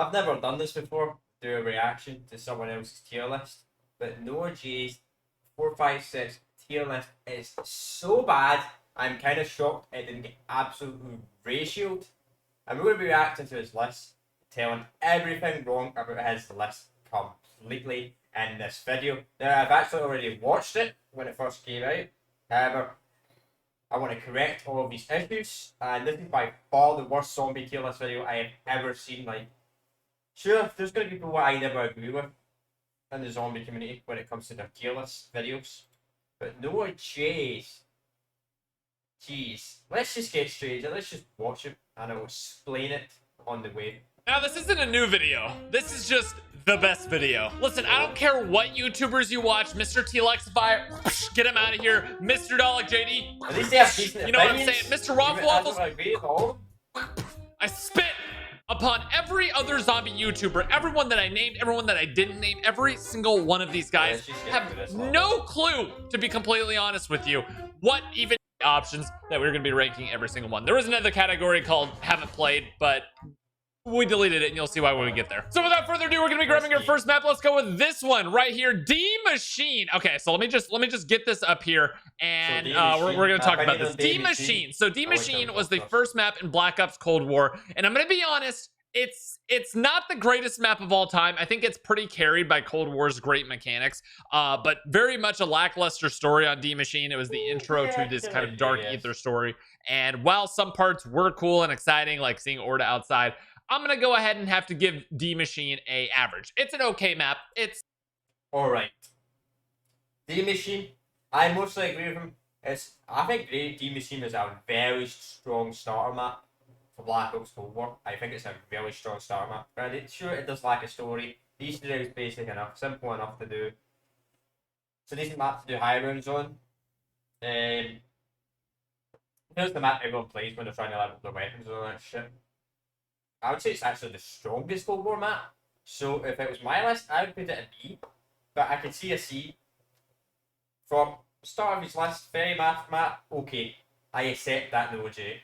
I've never done this before, do a reaction to someone else's tier list, but noahj456 tier list is so bad, I'm kind of shocked it didn't get absolutely ratioed. And we're going to be reacting to his list, telling everything wrong about his list completely in this video. Now, I've actually already watched it when it first came out. However, I want to correct all of these issues, and this is by far the worst zombie tier list video I have ever seen. Like, sure, there's going to be people I never agree with in the zombie community when it comes to their tier list videos, but noahj, jeez, let's just get straight into it. Let's just watch it, and I will explain it on the way. Now, this isn't a new video. This is just the best video. Listen, I don't care what YouTubers you watch. Mr. T-Lexify, get him out of here. Mr. Dollar JD, At least they have decent you know what I'm opinions. saying? Mr. Waffle Waffles, I agree with all. I spit upon every other zombie YouTuber, everyone that I named, everyone that I didn't name, every single one of these guys have no clue, to be completely honest with you, what even options that we're going to be ranking every single one. There was another category called haven't played, but we deleted it, and you'll see why when we get there. So without further ado, we're gonna be grabbing our first map. Let's go with this one right here, D Machine. Okay, so let me just get this up here, and we're gonna talk about this. D Machine. So D Machine was the first map in Black Ops Cold War, and I'm gonna be honest, it's not the greatest map of all time. I think it's pretty carried by Cold War's great mechanics, but very much a lackluster story on D Machine. It was the intro to this kind of dark ether story, and while some parts were cool and exciting, like seeing Orda outside, I'm gonna go ahead and have to give D Machine a average. It's an okay map. It's alright. D Machine, I mostly agree with him. I think D Machine is a very strong starter map for Black Ops Cold War. I think it's a really strong starter map. But sure, it does lack a story. The Easter egg is basic enough, simple enough to do. It's a decent map to do high rounds on. Here's the map everyone plays when they're trying to level their weapons and all that shit. I would say it's actually the strongest Cold War map. So if it was my list, I would put it a B. But I could see a C. From the start of his list, very math map, okay. I accept that noahj.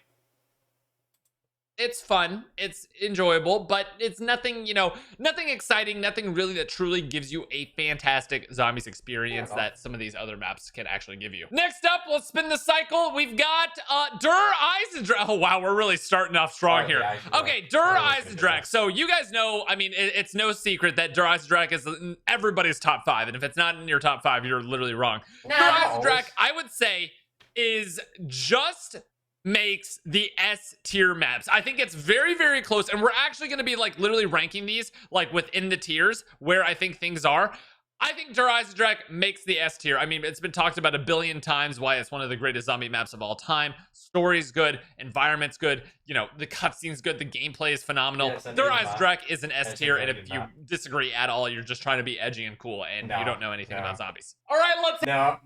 It's fun, it's enjoyable, but it's nothing, you know, nothing exciting, nothing really that truly gives you a fantastic zombies experience that some of these other maps can actually give you. Next up, let's spin the cycle. We've got Der Eisendrache. Oh wow, we're really starting off strong here. Okay, Der Eisendrache. So you guys know, I mean, it's no secret that Der Eisendrache is in everybody's top 5, and if it's not in your top 5, you're literally wrong. Der Eisendrache, I would say, is just makes the S tier maps. I think it's very, very close, and we're actually going to be like literally ranking these like within the tiers where I think things are. I think Der Eisendrache makes the S tier. I mean, it's been talked about a billion times why it's one of the greatest zombie maps of all time. Story's good, environment's good, you know, the cutscene's good, the gameplay is phenomenal. Der Eisendrache is an S tier, and if you disagree at all, you're just trying to be edgy and cool, and you don't know anything about zombies. All right, let's... No,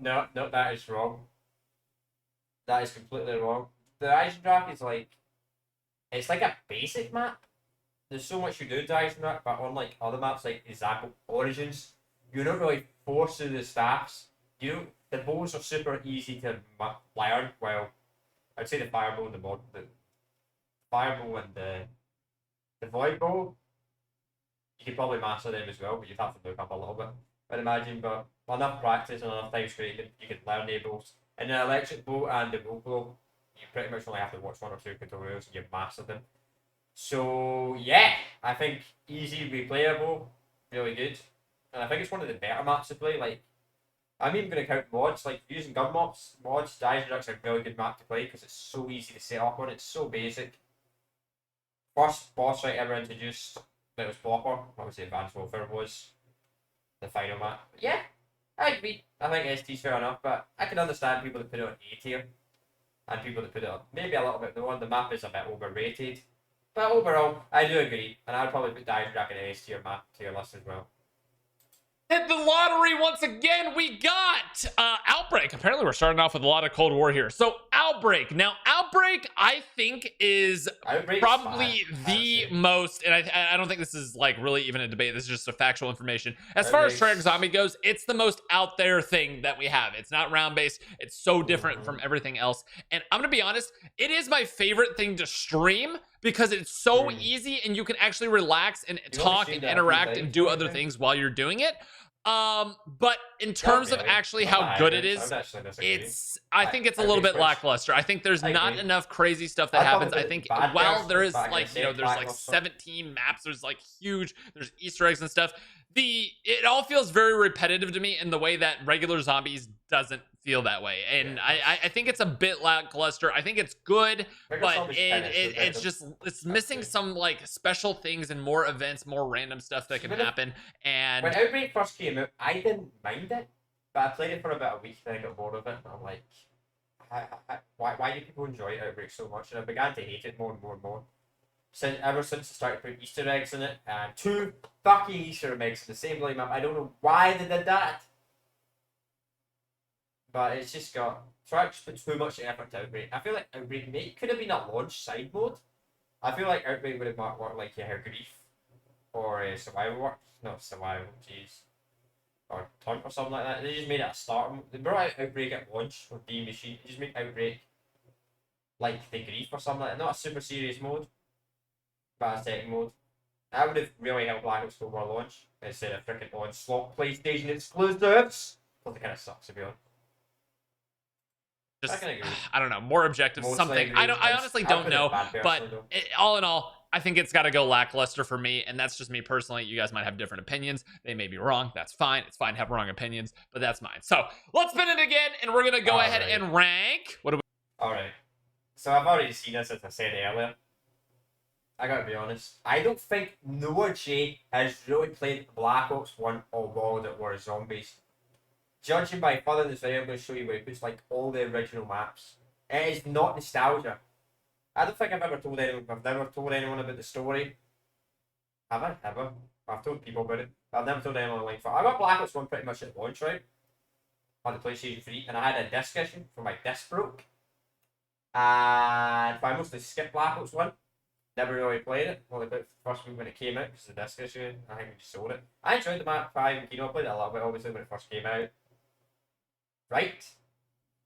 that is wrong. That is completely wrong. The Eisendrache is like, it's like a basic map. There's so much you do to Eisendrache, but unlike other maps, like example Origins, you're not really forced through the staffs. The bows are super easy to learn. Well, I'd say the fireball and the fireball and the void bow, you could probably master them as well, but you'd have to look up a little bit, I'd imagine. But enough practice and enough time screen, you could learn the bows. And the electric bow and the bow blow, you pretty much only have to watch 1 or 2 tutorials and you've mastered them. So yeah, I think easy, replayable, really good. And I think it's one of the better maps to play. Like, I'm even going to count mods, like using gun mods, Eisendrache's a really good map to play because it's so easy to set up on, it's so basic. First boss fight ever introduced that was proper, obviously Advanced Warfare was the final map. But yeah, I agree. I think ST's fair enough, but I can understand people that put it on A tier. And people that put it up maybe a little bit lower. The map is a bit overrated, but overall, I do agree, and I'd probably put Eisendrache in an S tier map to your list as well. Hit the lottery once again. We got Outbreak. Apparently we're starting off with a lot of Cold War here. So Outbreak. Now Outbreak, I think, is probably the most, and I don't think this is like really even a debate. This is just a factual information. As far as Treyarch Zombie goes, it's the most out there thing that we have. It's not round based. It's so different from everything else. And I'm gonna be honest, it is my favorite thing to stream because it's so easy and you can actually relax and talk and interact and do other things while you're doing it. But in terms of actually how good it is, I think it's a little bit lackluster. I think there's not enough crazy stuff that happens. I think while there is like, you know, there's like 17 maps, there's like there's Easter eggs and stuff. It all feels very repetitive to me in the way that regular zombies doesn't feel that way, and I think it's a bit lackluster. I think it's good, but it's missing some like special things and more events, more random stuff that can happen. And when Outbreak first came out, I didn't mind it, but I played it for about a week and I got bored of it. And I'm like, why do people enjoy Outbreak so much? And I began to hate it more and more and more. Ever since I started putting Easter eggs in it, and 2 fucking Easter eggs in the same bloody map. I don't know why they did that. But it's just got put too much effort to Outbreak. I feel like Outbreak could have been a launch side mode. I feel like Outbreak would have worked like how Grief or Survival works. Not Survival, jeez. Or Taunt or something like that. They just made it a starter. They brought out Outbreak at launch with D Machine. They just made Outbreak like the Grief or something like that. Not a super serious mode, but a second mode. That would have really helped Black Ops 4 launch instead of freaking onslaught PlayStation exclusives. Well, it kind of sucks to be honest. Just, I don't know, more objective, something. I honestly don't know, but all in all, I think it's got to go lackluster for me, and that's just me personally. You guys might have different opinions. They may be wrong. That's fine. It's fine to have wrong opinions, but that's mine. So let's spin it again, and we're gonna go ahead and rank. What do we? All right. So I've already seen this, as I said earlier. I gotta be honest. I don't think noahj has really played Black Ops 1 or World at War Zombies. Judging by further in this video, I'm going to show you where it puts like all the original maps. It is not nostalgia. I don't think I've ever told anyone. I've never told anyone about the story. Have I? Ever? I've told people about it. I've never told anyone online. I got Black Ops 1 pretty much at launch, right? On the PlayStation 3, and I had a disc issue for my disc broke. And I mostly skipped Black Ops 1. Never really played it. Only played it the first week when it came out because the disc issue. I think we just sold it. I enjoyed the map 5 and Kino. I played it a little bit, obviously, when it first came out. Right.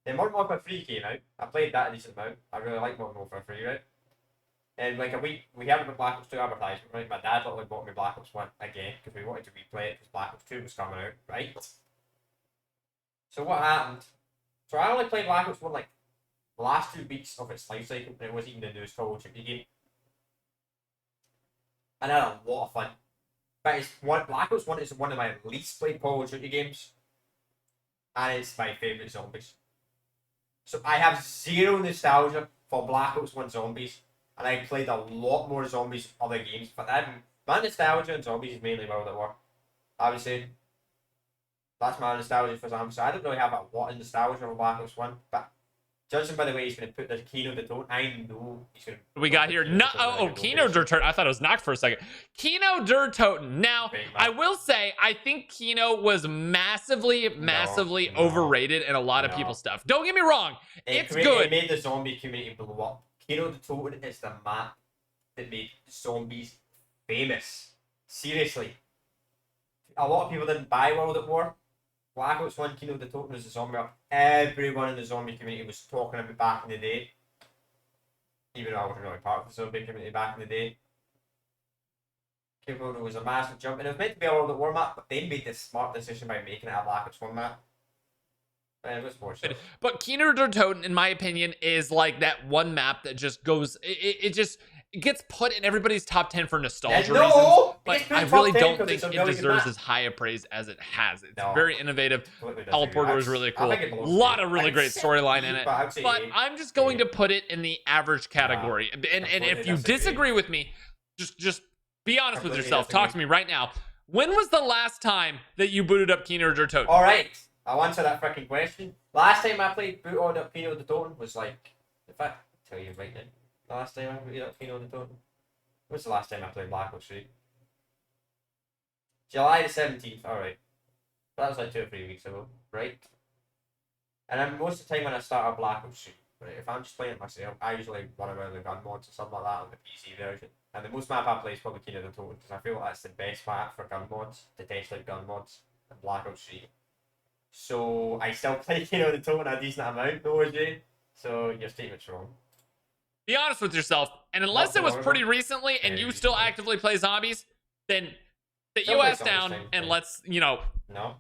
Then Modern Warfare 3 came out. I played that a decent amount. I really like Modern Warfare 3, right? And like a week, we had about Black Ops 2 advertisement, right? My dad literally bought me Black Ops 1 again because we wanted to replay it because Black Ops 2 was coming out, right? So what happened? So I only played Black Ops 1 like the last 2 weeks of its life cycle, and it wasn't even the newest Call of Duty game. And I had a lot of fun. But Black Ops 1 is one of my least played Call of Duty games. And it's my favourite zombies. So I have zero nostalgia for Black Ops 1 zombies. And I played a lot more zombies other games. But my nostalgia in zombies is mainly World at War. Obviously, that's my nostalgia for zombies. So I don't really have a lot of nostalgia for Black Ops 1. But judging by the way he's going to put the Kino Der Toten, I know he's going to... We got here. Kino Der Toten. I thought it was knocked for a second. Kino Der Toten. Now, I will say, I think Kino was massively overrated in a lot of people's stuff. Don't get me wrong. It's good. It made the zombie community blow up. Kino Der Toten is the map that made zombies famous. Seriously. A lot of people didn't buy World at War. Black Ops 1 Kino Der Toten was a zombie map. Everyone in the zombie community was talking about back in the day. Even though I wasn't really part of the zombie community back in the day. There was a massive jump, and it was meant to be a World at War map, but they made this smart decision by making it a Black Ops 1 map. And it was more so. But Kino Der Toten, in my opinion, is like that one map that just goes... It gets put in everybody's top 10 for nostalgia reasons, but I really don't think it deserves as high a praise as it has. It's very innovative. Teleporter was really cool. A lot of really great storyline in it. But I'm just going to put it in the average category. And if you disagree with me, just be honest with yourself. Talk to me right now. When was the last time that you booted up Kino Der Toten? Alright, I'll answer that freaking question. Last time I played booted up Kino Der Toten was like... In fact, I'll tell you right now. The last time I played up Kino Der Toten. What's the last time I played Black Ops 3? July the 17th, alright. That was like 2 or 3 weeks ago, right? And then most of the time when I start a Black Ops 3, right, if I'm just playing it myself, I usually run around the gun mods or something like that on the PC version. And the most map I play is probably Kino Der Toten because I feel like that's the best map for gun mods, to test out gun mods in Black Ops 3. So I still play Kino Der Toten a decent amount, noahj. So your statement's wrong. Be honest with yourself. And unless it was pretty recently and you still actively play zombies, then sit your ass down and let's, you know,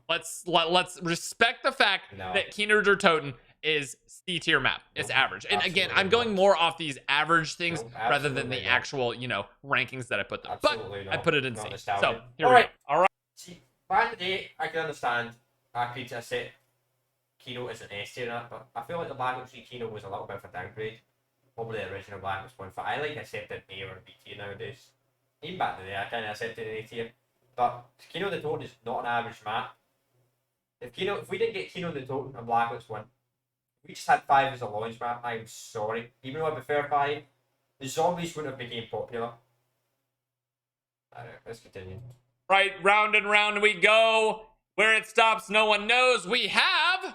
let's respect the fact that Kino Der Toten is C tier map. It's average. And again, I'm going more off these average things rather than the actual, you know, rankings that I put them. But I put it in C. So here we go. All right. See, back in the day, I can understand. I could have said Kino is an S tier, but I feel like the Black Ops 3 Kino was a little bit of a downgrade. Probably the original Black Ops 1. I like accepted A or B tier nowadays. Even back in the day, I kind of accepted A tier. But Kino Der Toten is not an average map. If we didn't get Kino Der Toten and Black Ops 1, we just had 5 as a launch map, I'm sorry. Even though I prefer 5, the zombies wouldn't have became popular. Alright, let's continue. Right, round and round we go. Where it stops, no one knows. We have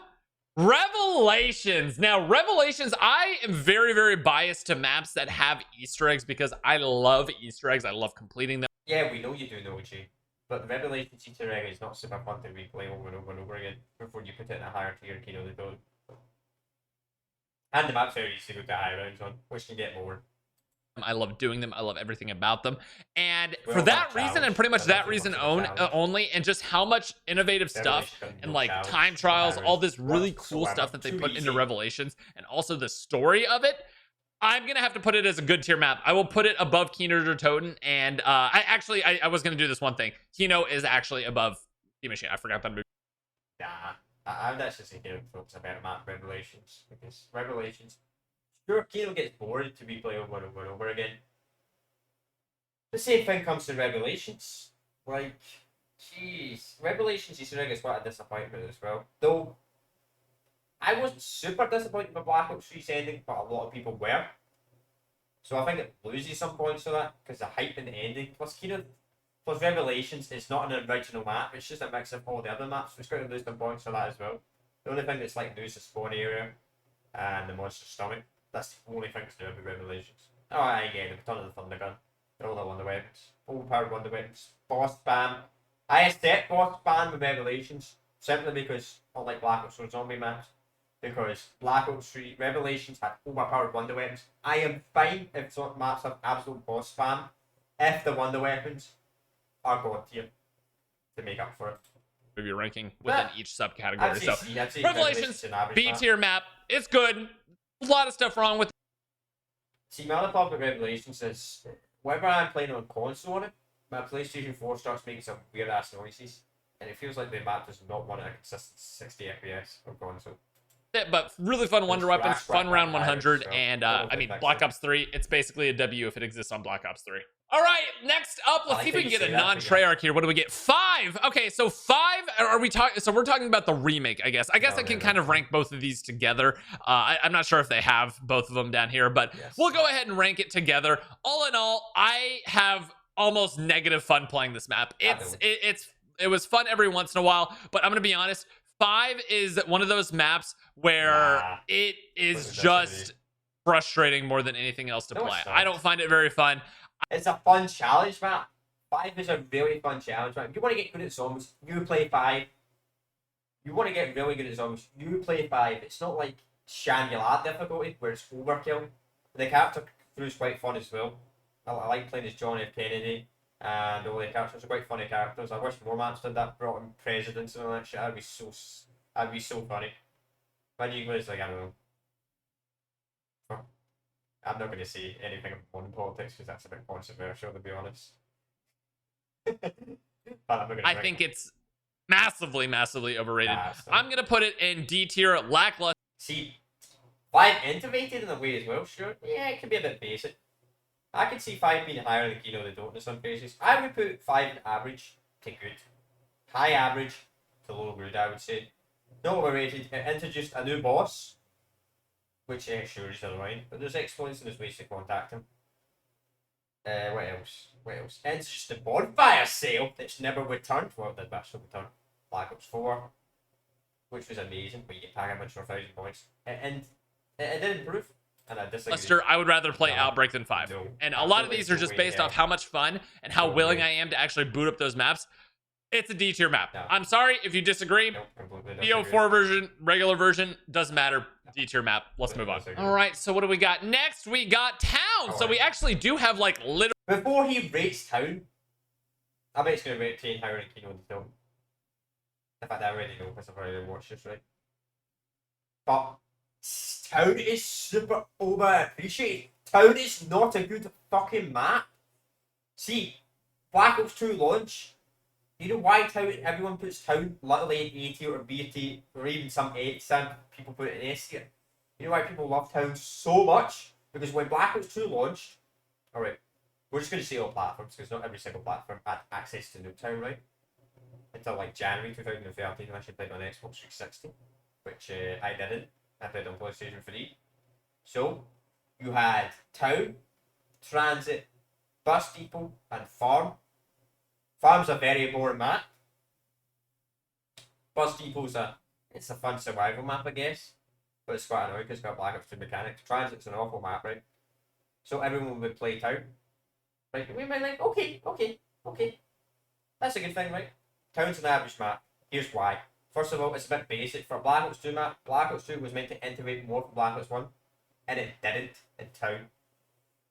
Revelations. Now, Revelations, I am very, very biased to maps that have Easter eggs because I love Easter eggs. I love completing them. Yeah, we know you do, noahj. But the Revelations Easter egg is not super fun to replay over and over and over again before you put it in a higher tier Kino Der Toten. And the map's very easy to get high rounds on, which can get more. I love doing them. I love everything about them. And for that reason, and pretty much that reason only, and just how much innovative stuff and like time trials, all this really cool stuff that they put into Revelations, and also the story of it, I'm going to have to put it as a good tier map. I will put it above Kino Der Toten. And I was going to do this one thing. Kino is actually above Team Machine. I forgot that movie. Nah, I would actually say Kino focus a better map Revelations. Because Revelations, sure, Kino gets bored to be played over and over and over again. The same thing comes to Revelations. Like, jeez. Revelations Easter egg is quite a disappointment as well. Though, I wasn't super disappointed with Black Ops 3's ending, but a lot of people were. So I think it loses some points for that, because the hype in the ending. Plus Revelations is not an original map, it's just a mix of all the other maps, so it's going to lose some points for that as well. The only thing that's like new is the spawn area and the monster's stomach. That's the only thing to do with Revelations. Oh, again, the ton of the Thunder Gun. All the wonder weapons. Overpowered wonder weapons. Boss spam. I accept boss spam with Revelations, simply because I like Black Ops 4 zombie maps. Because Black Ops 3 Revelations had overpowered wonder weapons. I am fine if some maps have absolute boss spam, if the wonder weapons are god tier to make up for it. Maybe ranking within each subcategory. So Revelations, B tier map. It's good. A lot of stuff wrong with it. See, my other problem with Revelations is whenever I'm playing on console on it, my PlayStation 4 starts making some weird ass noises, and it feels like the map does not want a consistent 60 FPS on console. But really fun wonder weapons, fun round 100, and I mean Black Ops 3. It's basically a W if it exists on Black Ops 3. All right, next up, let's see if we can get a non-Treyarch here. What do we get? 5. Okay, so 5. Are we talking? So we're talking about the remake, I guess. I can kind of rank both of these together. I'm not sure if they have both of them down here, but we'll go ahead and rank it together. All in all, I have almost negative fun playing this map. It was fun every once in a while, but I'm gonna be honest. 5 is one of those maps where it is just frustrating more than anything else to play. I don't find it very fun. It's a fun challenge map. 5 is a really fun challenge map. If you want to get good at zombies, you play 5. You want to get really good at zombies, you play 5. It's not like Shangri-La difficulty where it's overkill. The character crew is quite fun as well. I like playing as John F. Kennedy. And all the characters are quite funny characters. I wish more maps did that, brought in presidents and all that shit. That'd be so funny. When you guys like, I don't know. I'm not going to say anything about modern politics because that's a bit controversial, to be honest. I think it's massively, massively overrated. I'm going to put it in D tier, lackluster. See, 5 innovated in a way as well, sure. Yeah, it can be a bit basic. I could see 5 being higher than Kino Der Toten in some cases. I would put 5 average to good. High average to low good, I would say. Not overrated. It introduced a new boss, which sure is annoying, but there's exploits and there's ways to contact him. What else? Introduced the bonfire sale that's never returned. Well, it did actually return. Black Ops 4, which was amazing, but you get packages for 1,000 points. And it did improve. Lester, I would rather play Outbreak than 5. And a lot of these are just based off how much fun and how willing I am to actually boot up those maps. It's a D tier map. No. I'm sorry if you disagree. Nope, completely disagree. BO4 version, regular version, doesn't matter. D tier map. Let's move on. Disagree. All right, so what do we got next? We got Town. So we actually do have like literally. Before he rates Town, I bet he's going to rate Town higher than Kino Der Toten. In fact, I already know because I've already watched this, right? But Town is super overappreciated. Town is not a good fucking map. See, Black Ops 2 launch. You know why Town? Everyone puts Town literally in A tier or B tier, or even some people put it in S tier. You know why people love Town so much? Because when Black Ops 2 launched, alright, we're just going to say all platforms because not every single platform had access to Nuketown, right? Until like January 2013, I actually played on Xbox 360, which I didn't. I played on PlayStation 3. So, you had Town, Transit, Bus Depot, and Farm. Farm's a very boring map. Bus Depot's it's a fun survival map, I guess. But it's quite annoying because it's got Black Ops 2 mechanics. Transit's an awful map, right? So everyone would play Town. Right? We might like, okay. That's a good thing, right? Town's an average map. Here's why. First of all, it's a bit basic. For a Black Ops 2 map, Black Ops 2 was meant to integrate more from Black Ops 1. And it didn't in Town.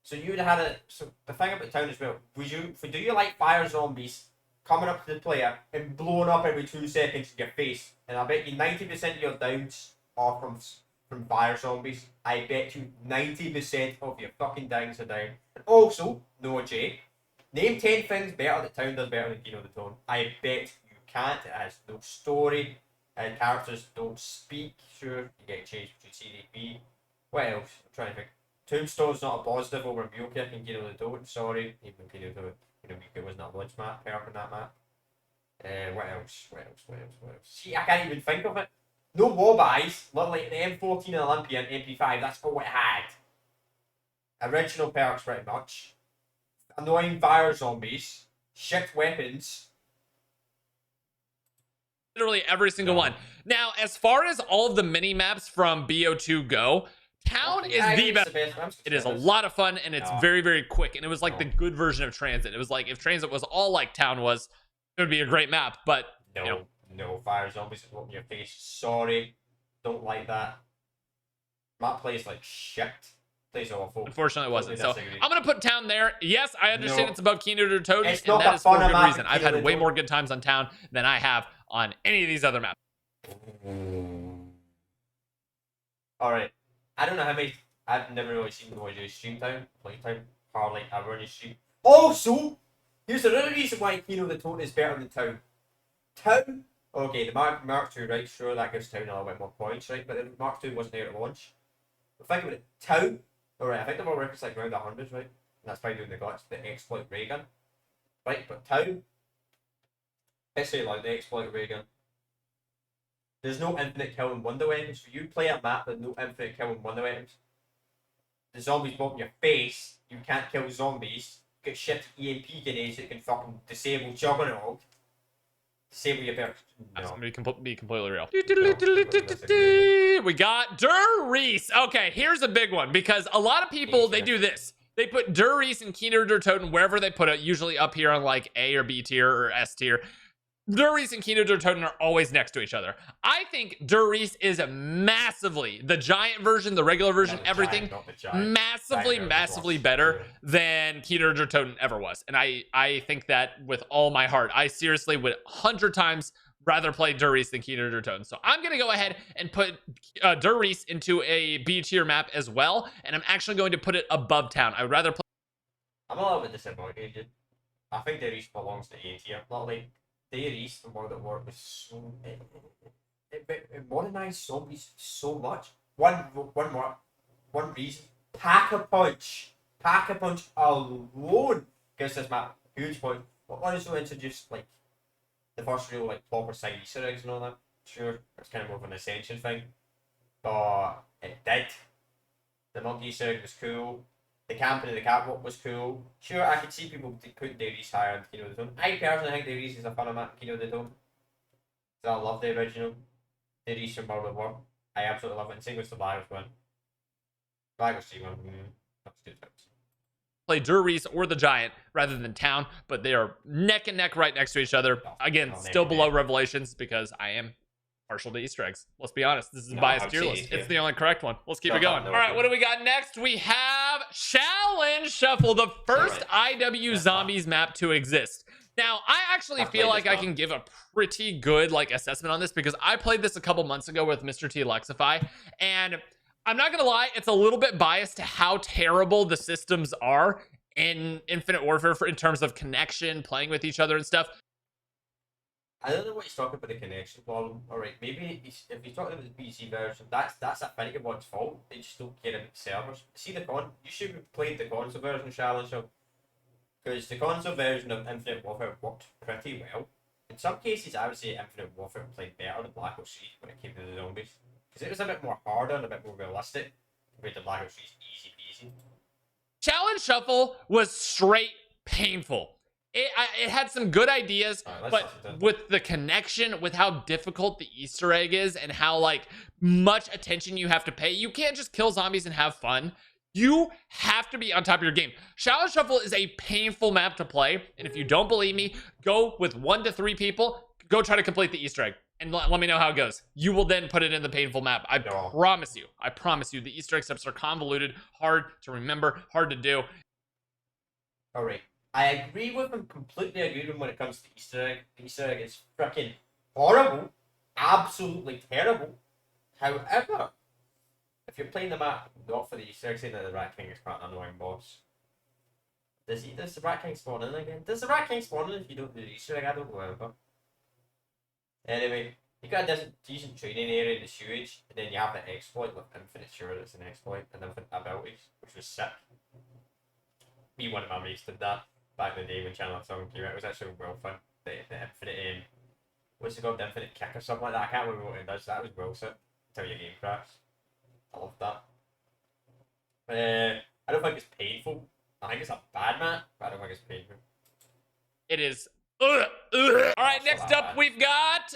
So you would have had so the thing about Town as well, do you like fire zombies coming up to the player and blowing up every 2 seconds in your face? And I bet you 90% of your downs are from fire zombies. I bet you 90% of your fucking downs are down. And also, noahj, name 10 things better that Town does better than Kino Der Toten. I bet you can't. It has no story. Characters don't speak. Sure, you get changed between C and B. What else? I'm trying to think. Tombstone's not a positive over Mule-Kick in Kino Der Toten. Sorry, even Kino Der Toten. Mule-Kick wasn't a launch map. Perk on that map. What else? See, I can't even think of it. No mob eyes. Literally an M14 and Olympia and MP5. That's all it had. Original perks, pretty much. Annoying fire zombies. Shit weapons. Literally every single one. Now, as far as all of the mini maps from BO2 go, Town is the best. It is a lot of fun and it's very, very quick. And it was like the good version of Transit. It was like if Transit was all like Town was, it would be a great map. But no fire zombies that in your face. Sorry, don't like that. Map plays like shit. Plays awful. Unfortunately, it wasn't. So I'm gonna put Town there. Yes, I understand it's about Kino Der Toten, and that is for a good reason. I've had way more good times on Town than I have on any of these other maps. All right. I don't know how many. I've never really seen noahj stream Town, play Town, hardly ever on his stream. Also, here's another reason why Kino Der Toten is better than Town. Town, okay, the Mark II, right? Sure, that gives Town a little bit more points, right? But the Mark II wasn't there at launch. But think about it, Town. Alright, I think the world record's like around 100s, right? And that's by doing the glitch, the exploit ray gun. Right, but Town, let's say like the exploit ray gun. There's no infinite kill and wonder weapons. So you play a map with no infinite kill and wonder weapons. The zombies bomb your face. You can't kill zombies. You get shit EMP grenades that can fucking disable Juggernaut. Disable your perks. That's gonna be completely real. We got Der Reese. Okay, here's a big one because a lot of people they do this. They put Der Reese and Kino Der Toten wherever they put it, usually up here on like A or B tier or S tier. Der Reese and Kino Der Toten are always next to each other. I think Der Reese is massively, the giant version, the regular version, everything, massively better than Kino Der Toten ever was. And I think that with all my heart. I seriously would 100 times rather play Der Reese than Kino Der Toten. So I'm going to go ahead and put Der Reese into a B tier map as well. And I'm actually going to put it above Town. I would rather play. I'm a little bit disappointed. I think Der Reese belongs to A tier. Not like Der Reese from World at War was so it modernized zombies so much. One reason. Pack-a-Punch alone gives this map huge point. But also introduced like the first real like proper side Easter eggs and all that. Sure, it's kind of more of an Ascension thing. But it did. The monkey Easter egg was cool. The camping and the catwalk was cool. Sure, I could see people putting Der Reese higher than Kino Der Toten. I personally think Der Reese is a funner map than Kino Der Toten. So I love the original Der Reese from World at War. I absolutely love it. And same with the Black Ops 1. Black Ops 3 one. That's good times. play Durries or the Giant rather than Town, but they are neck and neck right next to each other. Again, still below Revelations because I am partial to Easter eggs. Let's be honest. This is a biased tier list. It's the only correct one. Let's keep it going. All right, what do we got next? We have Challenge Shuffle, the first IW Zombies map to exist. Now, I actually feel like I can give a pretty good assessment on this because I played this a couple months ago with Mr. T Lexify, and I'm not gonna lie, it's a little bit biased to how terrible the systems are in Infinite Warfare in terms of connection, playing with each other and stuff. I don't know what he's talking about the connection problem. Alright, maybe if he's talking about the PC version, that's Affinity Bot's fault. They just don't care about the servers. See the you should have played the console version, Challenge, because the console version of Infinite Warfare worked pretty well. In some cases, I would say Infinite Warfare played better than Black Ops 3 when it came to the zombies. Because it was a bit more harder and a bit more realistic compared to Black Ops 3's easy peasy. Challenge Shuffle was straight painful. It had some good ideas, but with the connection, with how difficult the Easter egg is and how much attention you have to pay, you can't just kill zombies and have fun. You have to be on top of your game. Challenge Shuffle is a painful map to play, and if you don't believe me, go with 1 to 3 people, go try to complete the Easter egg, and let me know how it goes. You will then put it in the painful map. I promise you. I promise you. The Easter egg steps are convoluted, hard to remember, hard to do. Alright. I agree with him, completely agree with him when it comes to Easter egg. The Easter egg is freaking horrible. Absolutely terrible. However, if you're playing the map not for the Easter egg, saying that the Rat King is quite an annoying boss. Does the Rat King spawn in again? Does the Rat King spawn in if you don't do the Easter egg? I don't remember. Anyway, you got a decent training area in the sewage, and then you have the exploit with infinite it's an exploit, and infinite abilities, which was sick. Me, one of my mates did that back in the day when Channel 7 came out. It was actually well fun. The infinite, what's it called? The infinite kick or something like that. I can't remember what it does. That was well sick. Until your game crashes. I love that. I don't think it's painful. I think it's a bad map, but I don't think it's painful. It is. All right, next up we've got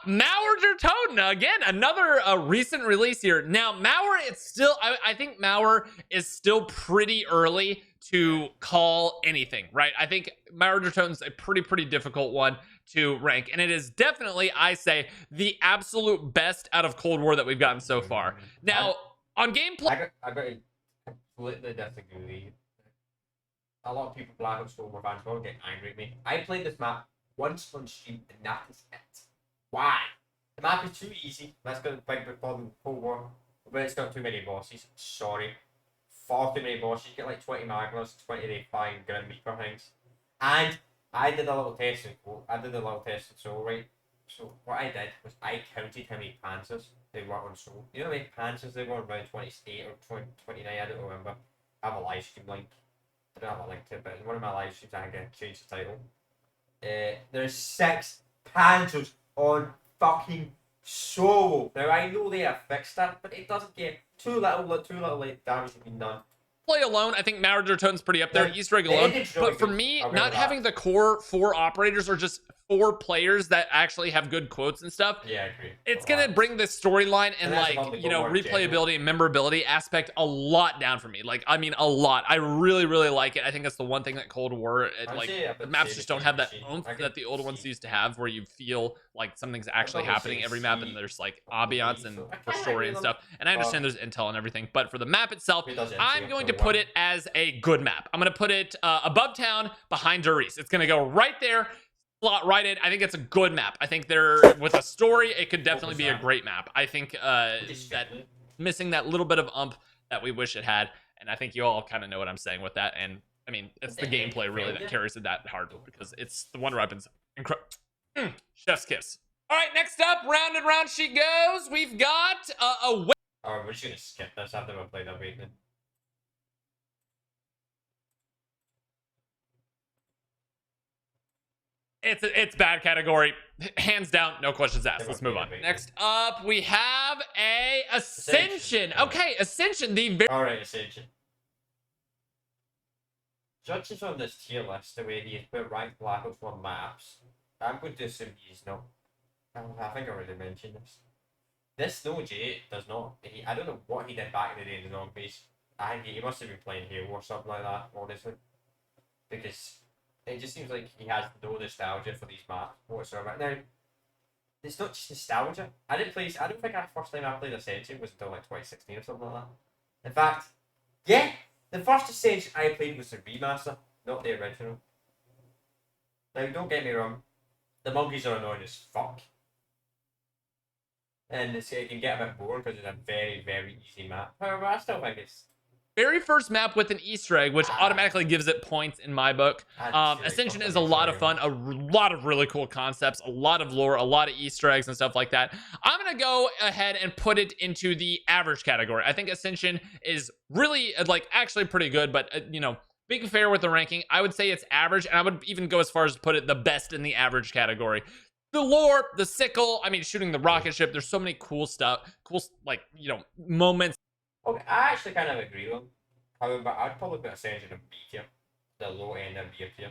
Maurizio Totena. Again, another recent release here. Now, Mauer, it's still, I think Mauer is still pretty early to call anything, right? I think Maurizio Totena's a pretty difficult one to rank, and it is definitely, I say, the absolute best out of Cold War that we've gotten so far. Now, on gameplay, I got to completely disagree. A lot of people, Black Ops 4 fans, will get angry at me. I played this map once on stream, and that is it. Why? The map is too easy. That's got a big problem with Cold War. But it's got too many bosses. Sorry. Far too many bosses. You get like 20 Magnus, 20 of the fine Grim Reaper things. And I did a little test in Soul, right? So what I did was I counted how many Panzers they were on Soul. You know how many Panzers they were? Around 28 or 29, I don't remember. I have a live stream link. I don't have a link to it, but in one of my live streams I can change the title. There's 6 Panzers on fucking Soul. Now I know they have fixed that, but it doesn't get too little damage has been done. Play alone, I think Maurizio Totena's pretty up there. Easter egg alone, but for me, not having the core 4 operators or just 4 players that actually have good quotes and stuff. Yeah, I agree. It's gonna bring the storyline and replayability and memorability aspect a lot down for me. I mean, a lot. I really like it. I think that's the one thing that Cold War, the maps just don't have that oomph that the old ones used to have, where you feel like something's actually happening every map, and there's ambiance and for story and stuff. And I understand there's intel and everything, but for the map itself, I'm going to put it as a good map. I'm gonna put it above Town, behind Durries. It's gonna go right there. Slot right in. I think it's a good map. I think with a story, it could definitely be a great map. I think that missing that little bit of that we wish it had, and I think you all kind of know what I'm saying with that. And I mean, it's the gameplay really that carries it that hard, because it's the Wonder Weapons. Chef's kiss. All right, next up, round and round she goes. We've got a. Alright, we're just gonna skip this after we play that week then. It's bad category, hands down, no questions asked. Let's move on. Next up, we have a Ascension. Okay, Ascension. Alright, Ascension. Judges on this tier list, the way he has put ranked Black Ops 1 maps, I'm going to assume he's not. I think I already mentioned this. This noahj does not. I don't know what he did back in the day in the zombies, I think he must have been playing Halo or something like that, honestly. Because it just seems like he has no nostalgia for these maps whatsoever. Now, it's not just nostalgia. I don't think the first time I played Ascension was until like 2016 or something like that. In fact, yeah, the first Ascension I played was the remaster, not the original. Now, don't get me wrong, the monkeys are annoying as fuck. And it can get a bit boring because it's a very, very easy map. However, I still think it's Very first map with an Easter egg, which automatically gives it points in my book. Ascension is a lot of fun, a lot of really cool concepts, a lot of lore, a lot of Easter eggs and stuff like that. I'm gonna go ahead and put it into the average category. I think Ascension is really like actually pretty good, but you know, being fair with the ranking, I would say it's average, and I would even go as far as to put it the best in the average category. The lore, the sickle, I mean, shooting the rocket ship, there's so many cool stuff, like, you know, moments. Okay, I actually kind of agree with him. However, I'd probably put Ascension in B tier. The low end of B tier.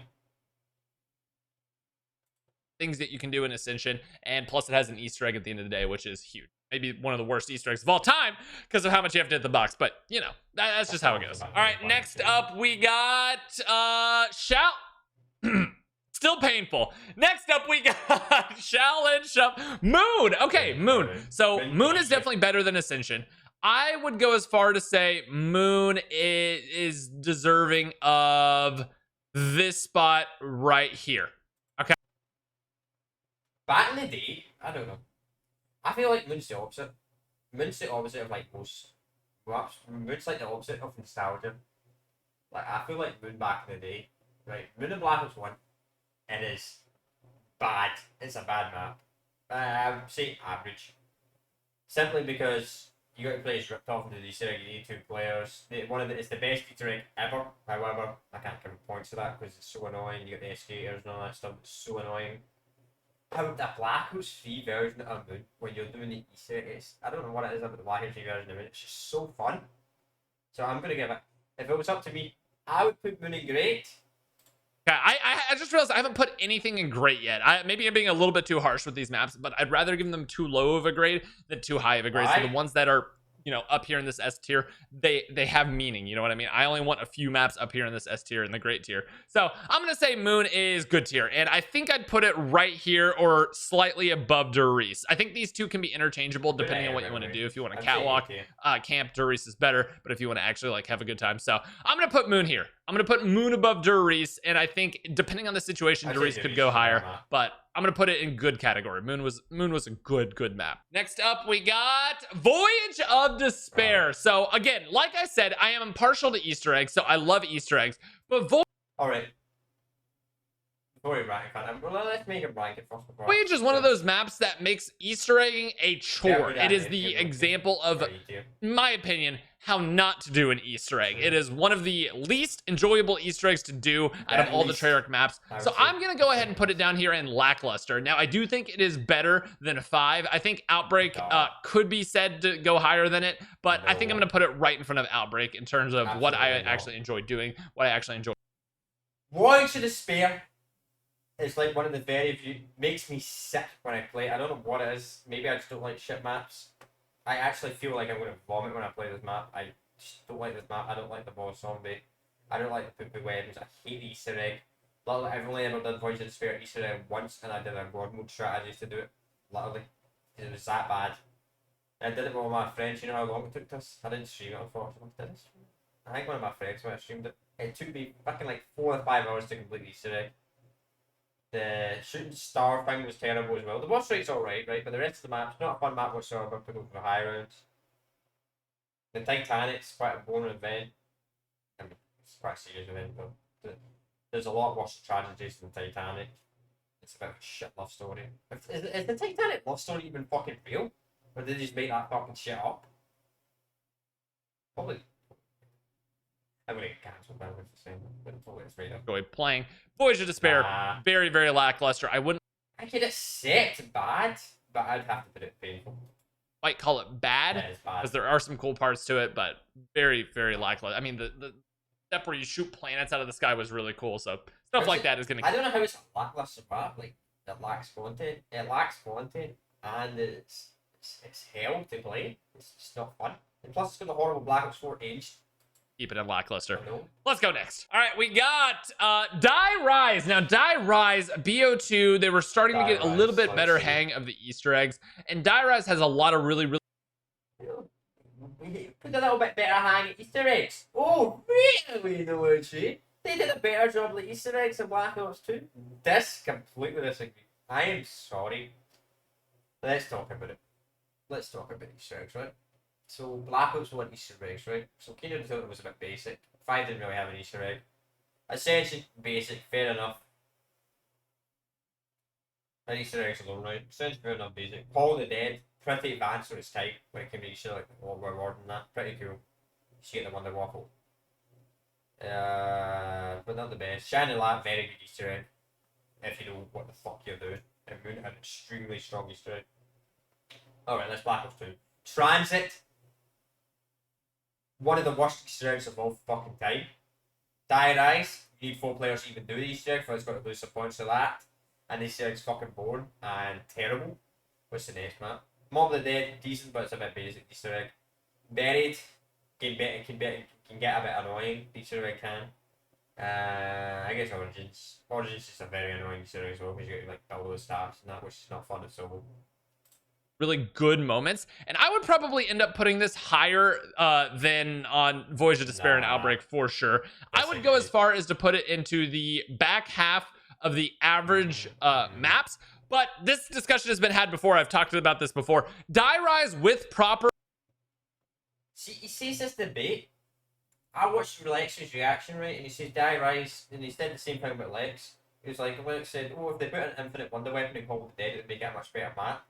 Things that you can do in Ascension, and plus it has an Easter egg at the end of the day, which is huge. Maybe one of the worst Easter eggs of all time because of how much you have to hit the box. But, you know, that's just how it goes. All right, next up we got Shout. Still painful. Next up, we got Challenge of Moon. Okay, Moon. So Moon is definitely better than Ascension. I would go as far to say Moon is deserving of this spot right here. Okay. Back in the day, I don't know. I feel like Moon's the opposite. Moon's the opposite of like most maps. Moon's like the opposite of nostalgia. Like I feel like Moon back in the day, right? Moon and Black Ops 1. It is bad. It's a bad map. I would say average. Simply because you got to play as ripped off into the Easter egg. You need 2 players. It's the best Easter egg ever. However, I can't give points to that because it's so annoying. You got the escalators and all that stuff. It's so annoying. How the Black Ops 3 version of Moon, when you're doing the Easter eggs, I don't know what it is about the Black Ops 3 version of Moon. It's just so fun. So I'm gonna give it. If it was up to me, I would put Moon in great. Okay, I just realized I haven't put anything in great yet. Maybe I'm being a little bit too harsh with these maps, but I'd rather give them too low of a grade than too high of a grade. So the ones that are, you know, up here in this S tier, they have meaning. You know what I mean? I only want a few maps up here in this S tier and the great tier. So I'm gonna say Moon is good tier, and I think I'd put it right here or slightly above Der Riese. I think these two can be interchangeable depending on what you want to do. If you want to catwalk, camp, Der Riese is better. But if you want to actually like have a good time, so I'm gonna put Moon here. I'm gonna put Moon above Der Riese, and I think depending on the situation, Der Riese could go higher, but I'm gonna put it in good category. Moon was a good map. Next up, we got Voyage of Despair. So again, like I said, I am impartial to Easter eggs, so I love Easter eggs. But all right. Let's make a blanket first. Voyage is one of those maps that makes Easter egging a chore. It is the example of, in my opinion, how not to do an Easter egg. It is one of the least enjoyable Easter eggs to do out of all the Treyarch maps. So I'm going to go ahead and put it down here in lackluster. Now, I do think it is better than a 5. I think Outbreak could be said to go higher than it, but I think I'm going to put it right in front of Outbreak in terms of what I actually enjoy doing, what I actually enjoy. Voyage of Despair. It's like one of the very few. Makes me sick when I play. I don't know what it is. Maybe I just don't like shit maps. I actually feel like I'm going to vomit when I play this map. I just don't like this map. I don't like the boss zombie. I don't like the poopy weapons. I hate the Easter egg. Literally, I've only ever done Voyage of Despair Easter egg once, and I did a God mode strategy to do it. Literally. It was that bad. And I did it with all my friends. You know how long it took us? I didn't stream it, unfortunately. Did I stream it? I think one of my friends when I streamed it. It took me fucking like 4 or 5 hours to complete the Easter egg. The shooting star thing was terrible as well. The boss fight's alright, right? But the rest of the map's not a fun map whatsoever to go for high rounds. The Titanic's quite a boring event. I mean, it's quite a serious event, but there's a lot worse tragedies than Titanic. It's about a shit love story. Is the Titanic love story even fucking real? Or did they just make that fucking shit up? Probably. I'm gonna get cancelled by what's the same. It's right up. Enjoy playing Voyage of Despair. Very, very lackluster. I could accept bad, but I'd have to put it painful. Might call it bad because there are some cool parts to it, but very, very lackluster. I mean, the step where you shoot planets out of the sky was really cool. So stuff like that is gonna. I don't know how it's a lackluster map. Like it lacks content. It lacks content, and it's hell to play. It's just not fun. And plus, it's got the horrible Black Ops 4 aged keep it in lackluster. No. Let's go next. All right, we got Die Rise. Now, Die Rise, BO2, they were starting to get a little bit better hang of the Easter eggs. And Die Rise has a lot of really Put a little bit better hang at Easter eggs. Oh, really, noahj? They did a better job with Easter eggs in Black Ops 2. Completely disagree. I am sorry. Let's talk about it. Let's talk about Easter eggs, right? So, Black Ops 1 Easter eggs, right? So, Kino Der Toten was a bit basic. 5 didn't really have an Easter egg. Ascension, basic, fair enough. And Easter eggs alone, right? Ascension, fair enough, basic. Call of the Dead, pretty advanced for its time when it came to Easter, like, all reward and that. Pretty cool. She ate the Wonder Waffle. But not the best. Shining Light, very good Easter egg. If you know what the fuck you're doing. And Moon, an extremely strong Easter egg. Alright, let's Black Ops 2. Transit. One of the worst Easter eggs of all fucking time. Die Rise. You need 4 players to even do the Easter egg, so it's got to lose some points to that. And the Easter egg's fucking boring and terrible. What's the next map? Mob of the Dead, decent, but it's a bit basic Easter egg. Buried. Can get a bit annoying. Easter egg can. I guess Origins. Origins is a very annoying Easter egg as well, because you get to like double the stars and that, which is not fun at all. really good moments. And I would probably end up putting this higher than on Voyage of Despair and Outbreak for sure. I would go as far as to put it into the back half of the average maps. But this discussion has been had before. I've talked about this before. Die Rise with proper... See, he says this debate. I watched Lex's reaction, right, and he says Die Rise, and he said the same thing about Lex. He was like, Lex said, oh, if they put an infinite wonder weapon in Call of the Dead, it would make it a much better map.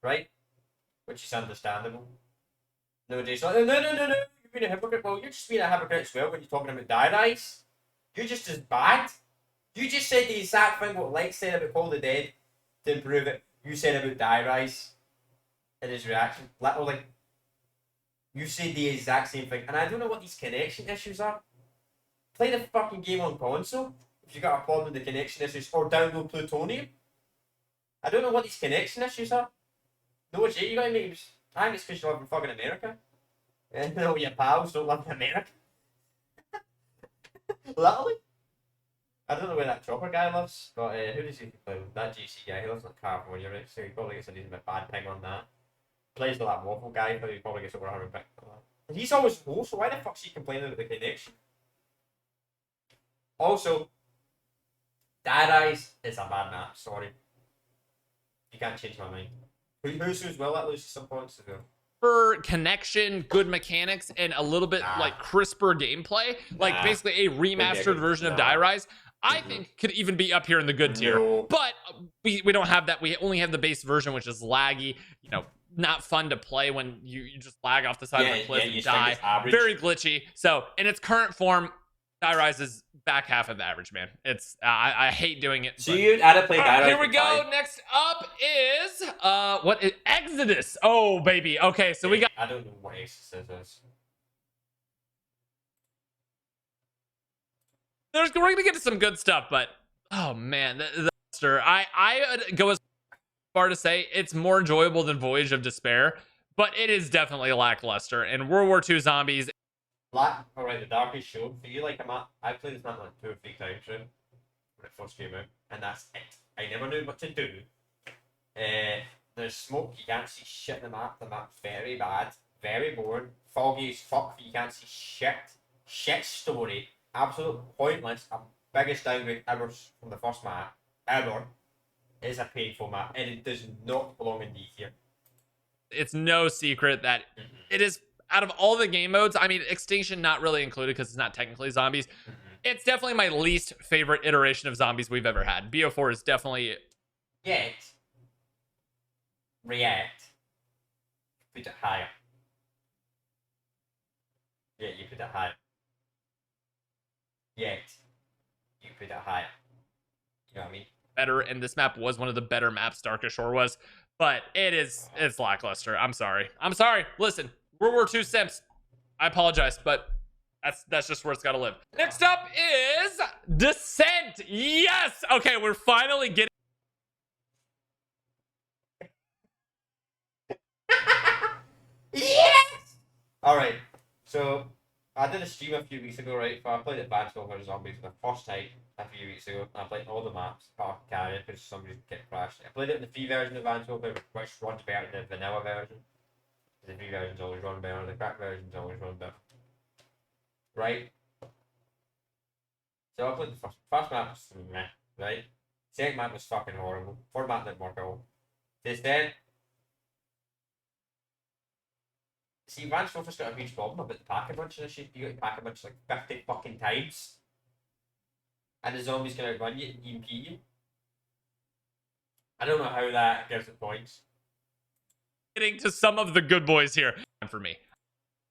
Right? Which is understandable. No, Jay's like, no, you're being a hypocrite. Well, you're just being a hypocrite as well when you're talking about Die Rise. You're just as bad. You just said the exact thing what Lex said about Call of the Dead to improve it. You said about Die Rise in his reaction. Literally. You said the exact same thing. And I don't know what these connection issues are. Play the fucking game on console if you got a problem with the connection issues, or download Plutonium. I don't know what these connection issues are. noahj, you gotta make... I think it's because you live in fucking America. And all your pals don't live in America. Literally. I don't know where that chopper guy lives, but who does he play with? That GC guy, he lives in California, right? So he probably gets a decent bit bad ping on that. Plays with that waffle guy, but he probably gets over 100 ping on that. And he's always low, so why the fuck's he complaining about the connection? Also, Die Rise is a bad map, sorry. You can't change my mind. Who's will that lose some points to go? For connection, good mechanics, and a little bit like crisper gameplay, like basically a remastered version of Die Rise, I think could even be up here in the good tier. But we don't have that. We only have the base version, which is laggy, you know, not fun to play when you just lag off the side of the cliff and die. Very glitchy. So in its current form, Die Rise is back half of the average, man. It's I hate doing it. So you'd add a play Die Rise. Here we go. Next up is what is Exodus? Oh baby. Okay, so we got. I don't know what Exodus is. We're gonna get to some good stuff, but oh man, I would go as far to say it's more enjoyable than Voyage of Despair, but it is definitely lackluster. And World War II zombies. Alright, the Darkest Show. For you, like a map, I played this map like 2 or 3 times, right? When it first came out, and that's it. I never knew what to do. There's smoke, you can't see shit in the map. The map's very bad, very boring, foggy as fuck. You can't see shit. Shit story, absolute pointless. Biggest downgrade ever from the first map ever. Is a painful map, and it does not belong in D tier. It's no secret that it is. Out of all the game modes, I mean, Extinction not really included because it's not technically zombies. It's definitely my least favorite iteration of zombies we've ever had. BO4 is definitely... React. Put it higher. Yeah, you put it higher. You put it higher. You know what I mean? Better, and this map was one of the better maps Darkest Shore was, but it's lackluster. I'm sorry. Listen. World War II simps. I apologize, but that's just where it's got to live. Next up is Descent. Yes. Okay, we're finally getting. Yes. All right. So I did a stream a few weeks ago, right? I played Advanced Warfare Zombies for the first time a few weeks ago. And I played all the maps, apart from Carrier, because somebody kept crashing. I played it in the free version of Advanced Warfare, which runs better than the vanilla version. The free version's always run better, the crack version's always run better. Right? So I played the first map was meh, right? Second map was fucking horrible. Third map didn't work at all. Since then, see, Advanced Warfare's got a huge problem about the pack-a-punch and shit. You got to pack-a-punch like 50 fucking times. And the zombies can outrun you and EMP you. I don't know how that gives it points. Getting to some of the good boys here for me.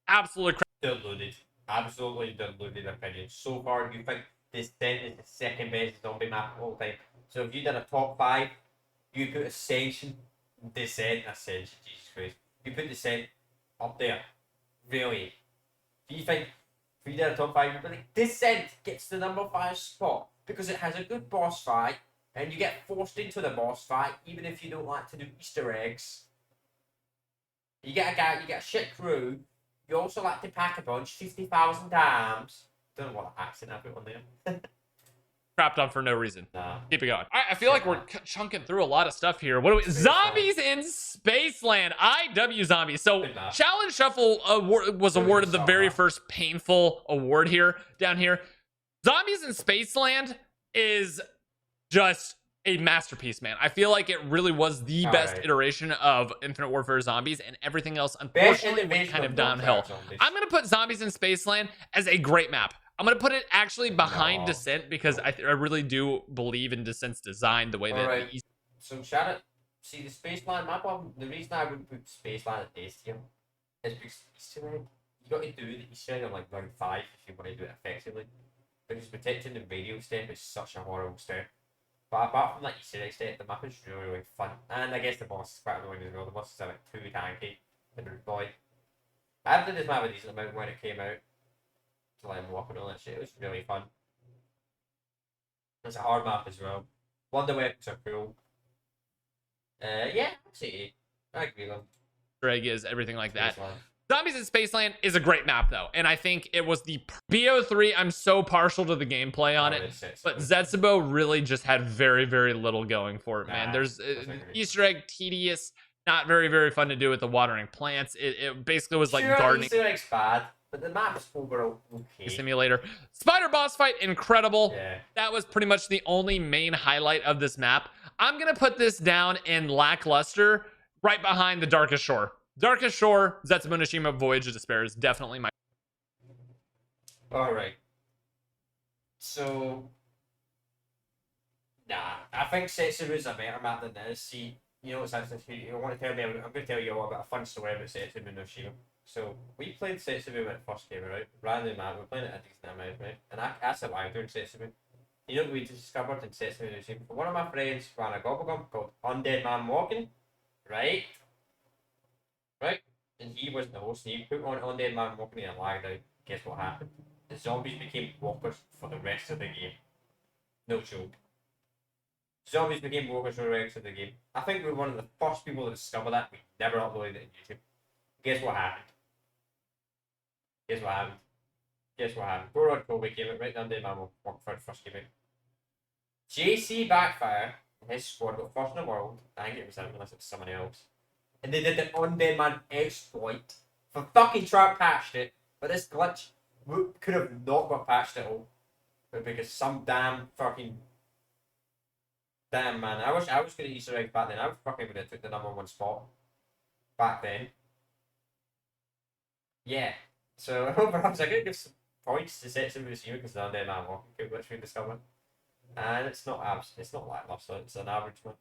Absolutely Diluted. Absolutely diluted opinion. So far, you think Descent is the second best zombie map of all time. So if you did a top 5, you put Ascension, Ascension, Jesus Christ. You put Descent up there. Really? Do you think if you did a top 5, you'd be like, Descent gets the number 5 spot because it has a good boss fight and you get forced into the boss fight even if you don't like to do Easter eggs. You get a shit crew. You also like to pack a bunch 50,000 times. Don't know what accent I put on there. crapped on for no reason. Nah. Keep it going. All right, I feel like we're chunking through a lot of stuff here. What do we? Zombies in Spaceland. IW Zombies. So Challenge Shuffle was awarded the very first painful award here down here. Zombies in Spaceland is just a masterpiece, man. I feel like it really was the best iteration of Infinite Warfare Zombies, and everything else, unfortunately, went kind of downhill. I'm going to put Zombies in Spaceland as a great map. I'm going to put it actually behind Descent because I really do believe in Descent's design, the way that... So, shout out. See, the Spaceland map, the reason I wouldn't put Spaceland at S tier is because Easter egg. You got to do the Easter egg on like round 5 if you want to do it effectively. Because protecting the radio step is such a horrible step. But apart from that Easter egg step, the map is really, really fun. And I guess the boss is quite annoying as well. The bosses are like too tanky. The Root Boy. I played this map a decent amount when it came out. To like walk and all that shit. It was really fun. It's a hard map as well. Wonder weapons are cool. Yeah, I'd say I agree with them. Egg is everything like that. Zombies in Spaceland is a great map though, and I think it was the BO3. I'm so partial to the gameplay on it, but Zetsubo really just had very, very little going for it, man. There's Easter egg tedious, not very, very fun to do with the watering plants. It basically was like gardening. Easter egg's bad, but the map's overall okay. Simulator. Spider boss fight, incredible. That was pretty much the only main highlight of this map. I'm gonna put this down in lackluster, right behind the Darkest Shore. Darkest Shore, Zetsubo Nishima, Voyage of Despair is definitely my... Alright. So... Nah, I think Setsubu's a better map than this. See, you know what's actually... You want to tell me... I'm going to tell you all about a fun story about Setsubu Nishima. So, we played Setsubu when it first came out. Brand new map, we're playing it a decent amount, right? And I survived doing Setsubu. You know what we discovered in Setsubu Nishima? One of my friends ran a gobblegum called Undead Man Walking, right? Right? And he was the host, and he put on Undead Man Walking and lagged out. Guess what happened? The zombies became walkers for the rest of the game. No joke. Zombies became walkers for the rest of the game. I think we were one of the first people to discover that. We never uploaded it on YouTube. Guess what happened? Guess what happened? Guess what happened? Poor old Kobe came out right Undead Man Walking for the first game out. JC Backfire and his squad got first in the world. I think it was him unless it was someone else. And they did the Undead Man exploit. For fucking Trump patched it, but this glitch could have not got patched at all. But because some damn man. I wish I was good at Easter eggs back then. I fucking would have took the #1 spot back then. Yeah. So overall, I was gonna give some points to Setsubu Nishima because the Undead Man Walking glitch we discovered. And it's not lackluster, it's an average one.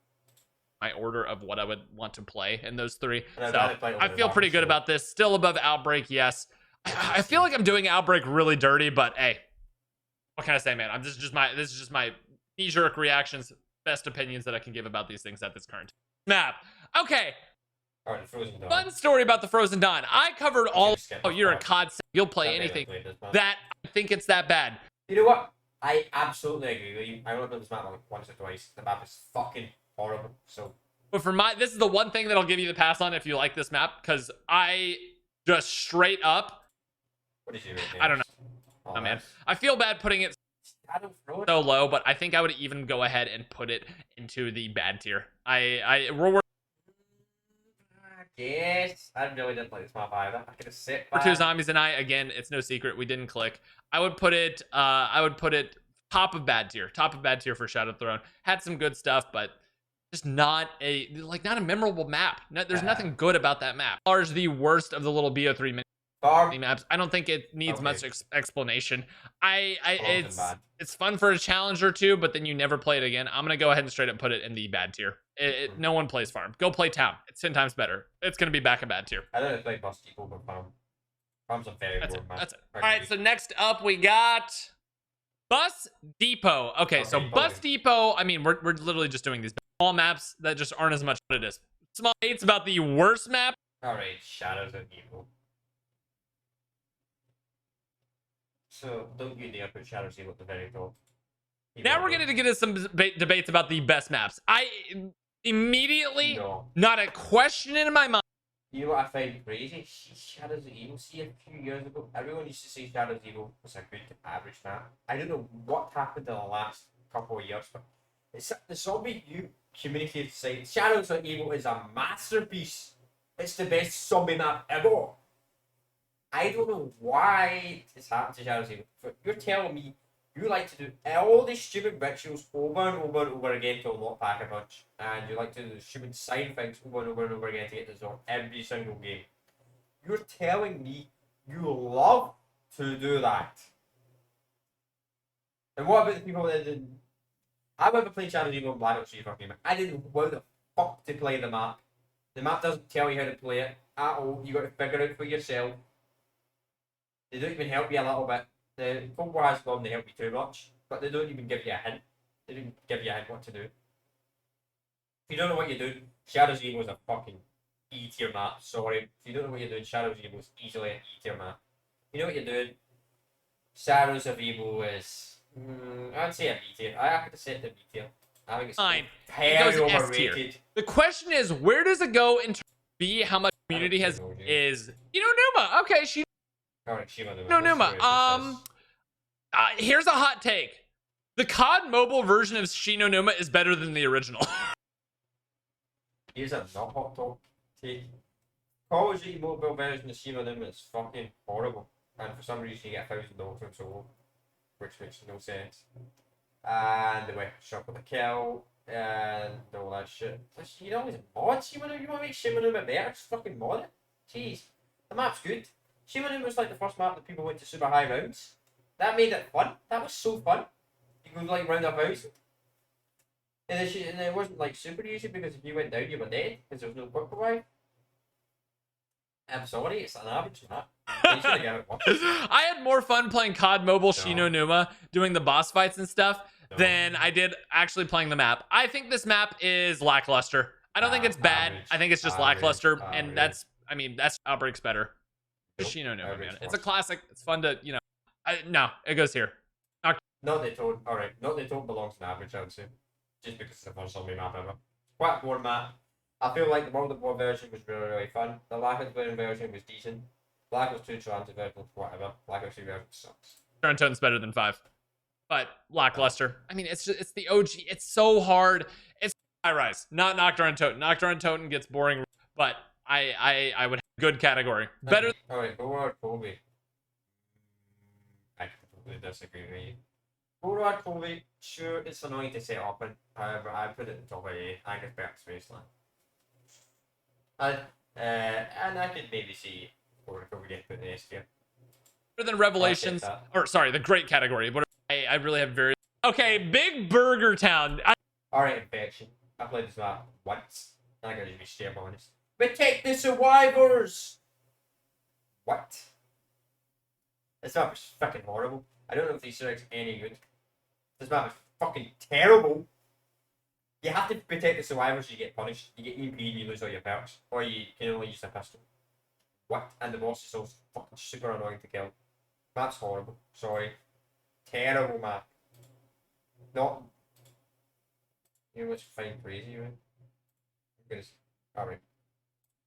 My order of what I would want to play in those three. So I feel pretty good about this. Still above Outbreak, yes. I feel like I'm doing Outbreak really dirty, but hey, what can I say, man? This is just my knee-jerk reactions, best opinions that I can give about these things at this current map. Okay. All right, Frozen Dawn. Fun story about the Frozen Dawn. I covered all. Oh, you're a COD. You'll play anything. That I think it's that bad. You know what? I absolutely agree with you. I only played this map like once or twice. The map is fucking horrible. So, but for this is the one thing that I'll give you the pass on if you like this map, because I just straight up What did you rate I don't know, Oh, man. that's- I feel bad putting it I don't know. so low, but I think I would even go ahead and put it into the bad tier. World War Yes, I really didn't like this map either. I could have sit War II back. Zombies and I, again, it's no secret we didn't click. I would put it top of bad tier. Top of bad tier for Shadow Throne. Had some good stuff, but just not a memorable map. No, there's nothing good about that map. Large, the worst of the little BO3 mini maps. I don't think it needs much explanation. It's fun for a challenge or two, but then you never play it again. I'm gonna go ahead and straight up put it in the bad tier. No one plays farm. Go play town. It's 10 times better. It's gonna be back in bad tier. I don't play Bus Depot, but farm. Farm's a very That's it. boring map. That's it. All right. So next up we got Bus Depot. Okay, so Bus Depot. I mean, we're literally just doing these small maps that just aren't as much what it is. Small debates about the worst map. All right, Shadows of Evil. So don't you dare put Shadows of Evil at the very top. Now we're going to get into some debates about the best maps. I immediately, not a question in my mind. You know what I find crazy? Shadows of Evil. See, a few years ago, everyone used to say Shadows of Evil was a good average map. I don't know what happened in the last couple of years, but it's the zombie community have said Shadows of Evil is a masterpiece. It's the best zombie map ever. I don't know why it's happened to Shadows of Evil. But you're telling me you like to do all these stupid rituals over and over and over again to unlock Pack-a-Punch, and you like to do the stupid side things over and over and over again to get the zone every single game. You're telling me you love to do that. And what about the people that didn't? I remember playing Shadows of Evil and Black Ops 3 for game. I didn't know how the fuck to play the map. The map doesn't tell you how to play it at all. You got to figure it out for yourself. They don't even help you a little bit. The Cold War has gone, they help you too much, but they don't even give you a hint. They don't give you a hint what to do. If you don't know what you're doing, Shadows of Evil is a fucking E tier map. Sorry. If you don't know what you're doing, Shadows of Evil is easily an E tier map. You know what you're doing? Shadows of Evil is, I'd say a B tier. I could have said the B tier. I think it's fine. Very it goes overrated. S-tier. The question is, where does it go in terms of B? How much community has is Numa? Okay, she. Alright, Shima Numa. Here's a hot take. The COD mobile version of Shino Numa is better than the original. Here's a not hot take. Call of Duty mobile version of Shima Numa is fucking horrible. And for some reason you get $1,000 from solo. Which makes no sense. And they went shot with a kill. And all that shit. You know, it's mod Shima Numa. You want to make Shima Numa better? Just fucking mod it. Jeez. The map's good. Shima Numa was like the first map that people went to super high rounds. That made it fun. That was so fun. You could like round 1,000. And it wasn't like super easy because if you went down you were dead because there was no quick revive. I'm sorry, it's an average map. I had more fun playing COD Mobile Shino Numa doing the boss fights and stuff than I did actually playing the map. I think this map is lackluster. I don't think it's bad. I think it's just lackluster, and that's Outbreak's better. Shino Numa, man. It's a classic. It's fun to, no, it goes here. Not the Toad. Alright, Not the Toad belongs in average, I would say. Just because it's the first zombie map ever. Quite a boring map. I feel like the World of War version was really, really fun. The Black Ops version was decent. Black Ops 2 Toronto version, whatever. Black Ops 3 version sucks. Toronto's better than 5. But lackluster. I mean, it's the OG. It's so hard. It's high rise. Not Nocturne Toten. Nocturne Toten gets boring, but I would have good category. Better. Alright, Forward Kobe. I completely disagree with you. Forward Kobe, sure, it's annoying to set up in. However, I put it in top of A. I think it's better than Spaceland. And I could maybe see Forward Kobe get put in S tier. Better than Revelations. Or, sorry, the great category. But I really have very. Okay, Big Burger Town. Alright, Infection. I played this map once. I gotta be straight honest. Protect the survivors! What? This map is fucking horrible. I don't know if these Easter eggs are any good. This map is fucking terrible. You have to protect the survivors, you get punished. You get EMP and you lose all your perks. Or you can only use a pistol. What? And the boss is also fucking super annoying to kill. Map's horrible. Sorry. Terrible map. Not. You know what's fine crazy, right? Because. Alright.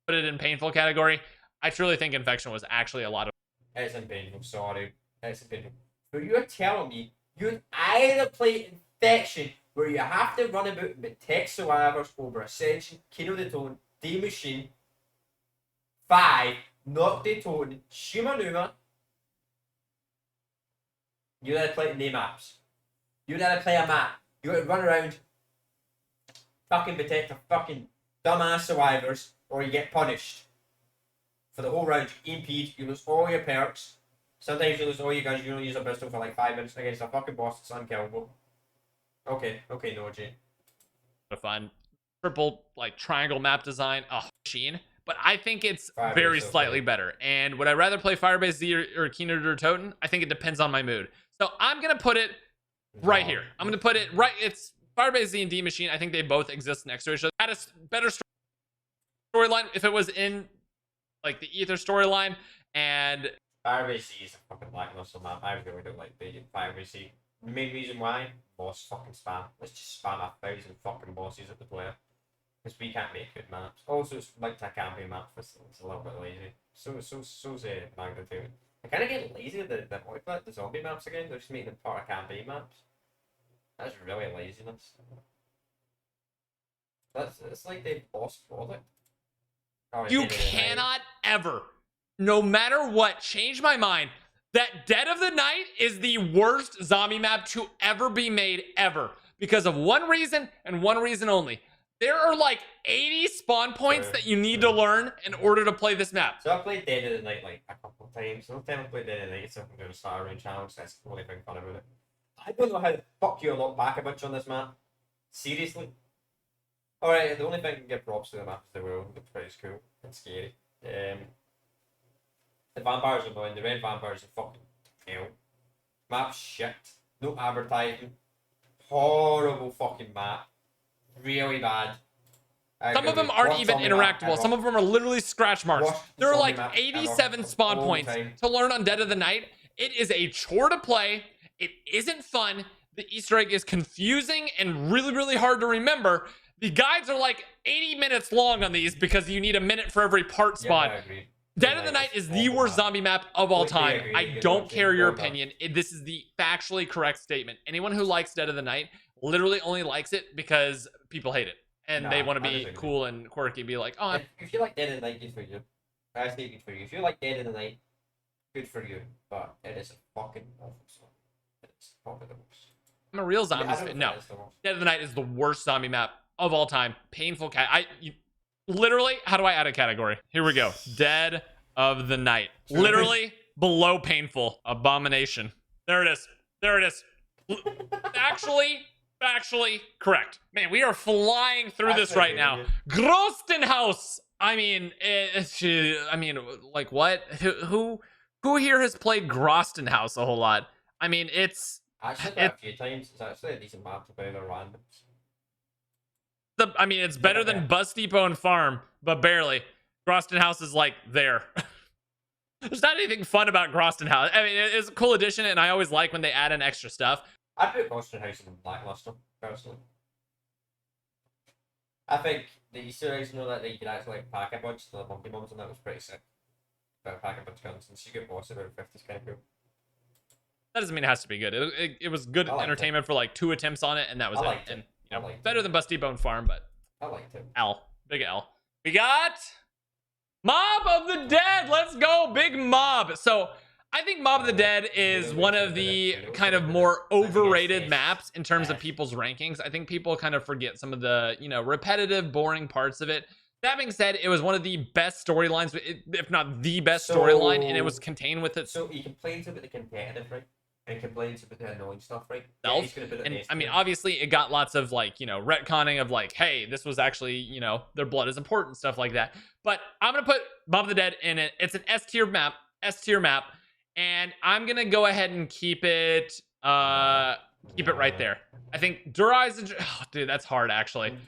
Put it in painful category. I truly think Infection was actually a lot of. It's painful, sorry. It's painful. So you're telling me you'd either play Infection, where you have to run about with tech survivors over Ascension, Kino Der Toten, D Machine, 5, Not Der Toten, Shimanuma. You gotta play the maps. You gotta play a map. You gotta run around, fucking protect the fucking dumbass survivors, or you get punished. For the whole round, you impede, you lose all your perks. Sometimes you lose all your guns, you only use a pistol for like 5 minutes against a fucking boss that's unkillable. Okay, noahj. To find triple like triangle map design, machine. But I think it's Firebase very is slightly okay. better. And would I rather play Firebase Z or Kino Der Toten? I think it depends on my mood. So I'm gonna put it right here. I'm gonna put it right. It's Firebase Z and D Machine. I think they both exist next to each other. Had a better storyline if it was in like the Ether storyline. And Firebase Z is a fucking lackluster map. I really don't like Firebase Z. The main reason why? Boss fucking spam. Let's just spam 1,000 fucking bosses at the player. Because we can't make good maps. Also, it's like a campaign map, it's a little bit lazy. So's Magnitude. I kind of get lazy with the zombie maps again. They're just making them part of campaign maps. That's really laziness. It's like they boss product. you cannot ever, no matter what, change my mind that Dead of the Night is the worst zombie map to ever be made ever. Because of one reason and one reason only. There are like 80 spawn points that you need to learn in order to play this map. So I played Dead of the Night like a couple of times. The only time I played Dead of the Night is if I'm doing a Star Round challenge, so that's really big fun about it. I don't know how the fuck you look back a bunch on this map. Seriously. Alright, the only thing I can give props to the map is the world. It's pretty cool. It's scary. The vampires are annoying. The red vampires are fucking hell. Map's shit. No advertising. Horrible fucking map. Really bad. Some of them aren't even interactable. Some of them are literally scratch marks. There are like 87 spawn points to learn on Dead of the Night. It is a chore to play. It isn't fun. The Easter egg is confusing and really, really hard to remember. The guides are like 80 minutes long on these because you need a minute for every part spot. Yeah, I agree. Dead of the Night is the worst zombie map of all time. I don't care your opinion. This is the factually correct statement. Anyone who likes Dead of the Night literally only likes it because people hate it. And they want to be cool and quirky, be like, oh, if you like Dead of the Night, good for you. I say good for you. If you like Dead of the Night, good for you. But it is a fucking awful song. It's probably the worst. I'm a real zombie fan. No, Dead of the Night is the worst zombie map of all time. Painful cat. Literally, how do I add a category? Here we go. Dead of the Night. Literally below painful. Abomination. There it is. There it is. Actually correct. Man, we are flying through this right now. Grostenhaus. I mean, like what? Who here has played Grostenhaus a whole lot? I mean, it's actually a few times. It's actually a decent map to play the randoms. It's better than Bus Depot and Farm, but barely. Grostenhaus is like there. There's not anything fun about Grostenhaus. I mean, it's a cool addition, and I always like when they add in extra stuff. I put Grostenhaus in Blackluster, personally. I think the Easter eggs know that you could actually like pack a bunch of the monkey bombs, and that was pretty sick. But pack a bunch of guns, and secret boss about 50 is kind of cool. That doesn't mean it has to be good. It was good entertainment for like 2 attempts on it, and that was it. And better than Bus Depot and Farm, but I liked it. Big L. We got Mob of the Dead. Let's go, big Mob. So I think Mob of the Dead is one of the kind of more overrated maps in terms of people's rankings. I think people kind of forget some of the, repetitive, boring parts of it. That being said, it was one of the best storylines, if not the best storyline, and it was contained with it. So he complains about the competitive, right? And complains about the annoying stuff, right? Obviously it got lots of retconning of like, hey, this was actually, their blood is important, stuff like that. But I'm gonna put Mob of the Dead in it. It's an S tier map, and I'm gonna go ahead and keep it right there. I think dude, that's hard actually.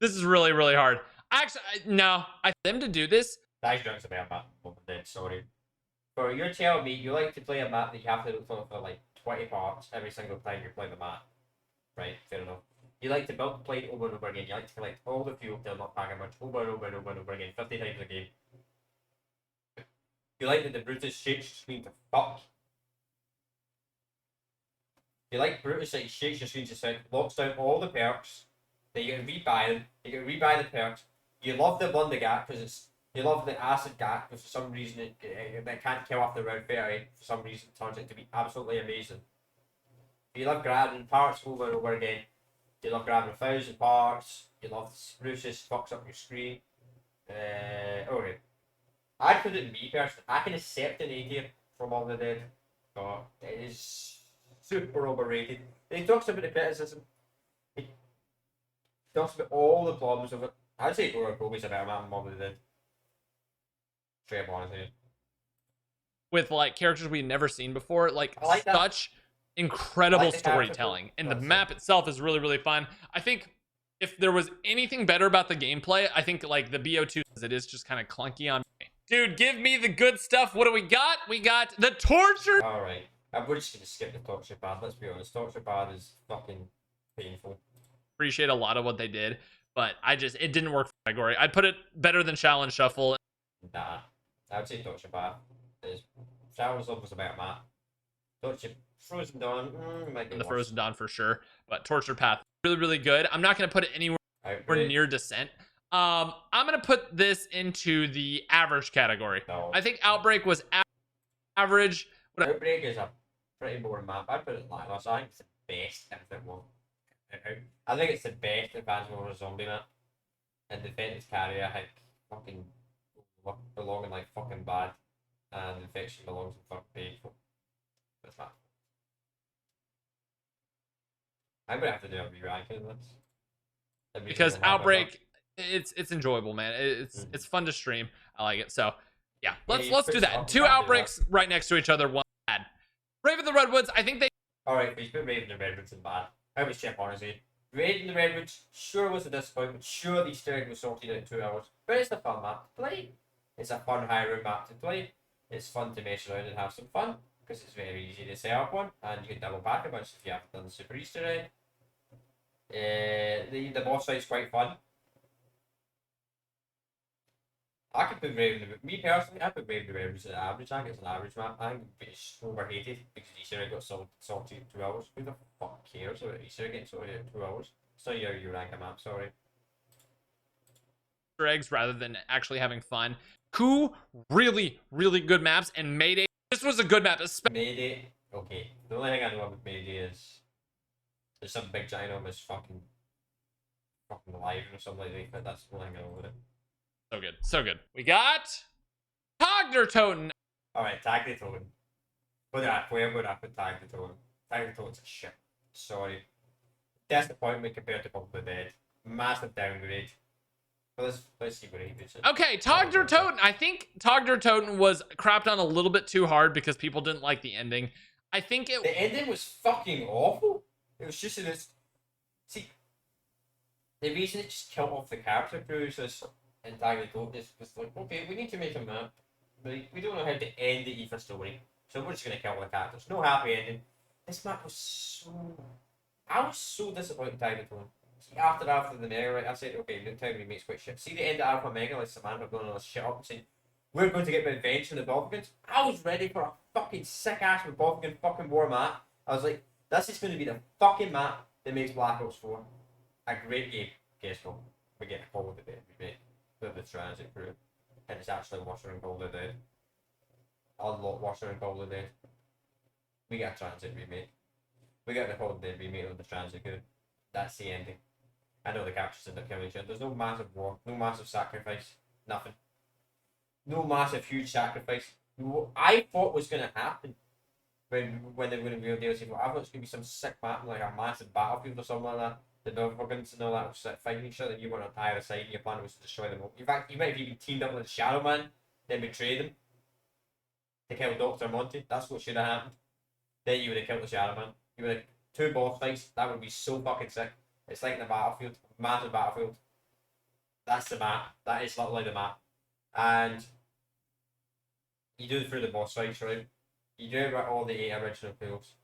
This is really, really hard. Actually, no, them to do this. Eisendrache's a better map, Mob of the Dead, sorry. So you're telling me you like to play a map that you have to look for like 20 parts every single time you play the map. Right, fair enough. You like to play it over and over again. You like to collect all the fuel till not pack a bunch over and over and over and over again 50 times a game. you like that the Brutus shakes your screen to fuck. If you like Brutus that he shakes your screen to sound, locks down all the perks, then you can rebuy them, you can rebuy the perks. You love the Blundergat because it's you love the acid gat, but for some reason it can't kill after round 30. For some reason it turns out to be absolutely amazing. If you love grabbing parts over and over again, you love grabbing 1,000 parts, you love Brutus fucks up your screen. Okay. I'd put it in me personally. I can accept an A tier from All the Dead, but it is super overrated. And he talks about the criticism. He talks about all the problems of it. I'd say Gobi's a better map than All the Dead. Straight up honestly. With like characters we've never seen before, like that. such incredible the storytelling, and the map itself is really, really fun. I think if there was anything better about the gameplay, I think like the BO2, it is just kind of clunky on me. Dude, give me the good stuff. What do we got? We got the torture. Alright. We're just gonna skip the torture pad, let's be honest. Torture pad is fucking painful. Appreciate a lot of what they did, but it didn't work for my category. I'd put it better than Challenge Shuffle. Nah. I would say torture pad. Challenge Shuffle was a better map. Torture Frozen Dawn, might be The worse. Frozen Dawn for sure, but Torture Path, really, really good. I'm not gonna put it anywhere near Descent. I'm gonna put this into the average category. No. I think Outbreak was average. Outbreak is a pretty boring map. I'd put it lackluster. I think it's the best everything one. I think it's the best Advanced Warfare zombie map. And Defenders Carrier, I think, fucking belong in like fucking bad. And Infection belongs in fucking painful. That's that. I'm gonna have to do a re-ranking of this. Because Outbreak, it's enjoyable, man. It's fun to stream. I like it. So yeah, let's do that. Two Outbreaks right next to each other. One bad. Brave of the Redwoods. I think they. All right, but you put Raven and the Redwoods in bad. I was check honestly. Raven and the Redwoods sure was a disappointment. Sure, the Easter egg was sorted out in 2 hours, but it's a fun map to play. It's a fun high room map to play. It's fun to mess around and have some fun because it's very easy to set up one, and you can double back a bunch if you haven't done the Super Easter egg. The boss fight's quite fun. I could put Raven. Me personally, I put Raven the Redwoods at average. I think it's an average map. I think it's overhated because Easter egg got salty in 2 hours. Who the fuck cares about Easter egg getting sorted in 2 hours? So you rank a map. Sorry. Easter eggs rather than actually having fun. Two really, really good maps, and Mayday. This was a good map. Mayday. Okay. The only thing I know about Mayday is there's some big ginormous fucking live or something like that. But that's the only thing I know about it. So good, so good. We got Kino Der Toten. Alright, Tag the Toten. Where would I put Tag the Toten? Tag the Toten's a shit. Sorry. Disappointment compared to All the Dead. Massive downgrade. But let's see what he puts it. Okay, Kino Der Toten. I think Kino Der Toten was crapped on a little bit too hard because people didn't like the ending. I think the ending was fucking awful. It was just in this. See, the reason it just killed off the character crews is and Tag the Toten is like, okay, we need to make a map. We don't know how to end the Aether story, so we're just gonna kill all the characters. No happy ending. This map was so. I was so disappointed in Tag the Toten. See, after the Mega, right, I said, okay, the time remake's quite shit. See the end of Alpha Mega, like Samantha blowing all this shit up and saying, we're going to get revenge on the Republicans. I was ready for a fucking sick ass Republican fucking war map. I was like, this is going to be the fucking map that makes Black Ops 4 a great game. Guess what? We get a Call of the Dead remake with the transit crew. And it's actually worse than Call of the Dead. A lot worse than Call of the Dead. We got a transit remake. We got the Call of the Dead remake with the transit crew. That's the ending. I know the characters end up killing each other. There's no massive war, no massive sacrifice, nothing. No massive huge sacrifice. What I thought was going to happen when they were going to reveal DLC, I thought it was going to be some sick map, like a massive battlefield or something like that. The Republicans and all that were fighting each other, and you were on either side, and your plan was to destroy them all. In fact, you might have even teamed up with the Shadow Man, then betrayed him to kill Dr. Monty. That's what should have happened. Then you would have killed the Shadow Man. You would have 2 boss fights. That would be so fucking sick. It's like the battlefield, massive battlefield. That's the map. That is literally the map. And you do it through the boss fights, right? You do it with all the 8 original pools,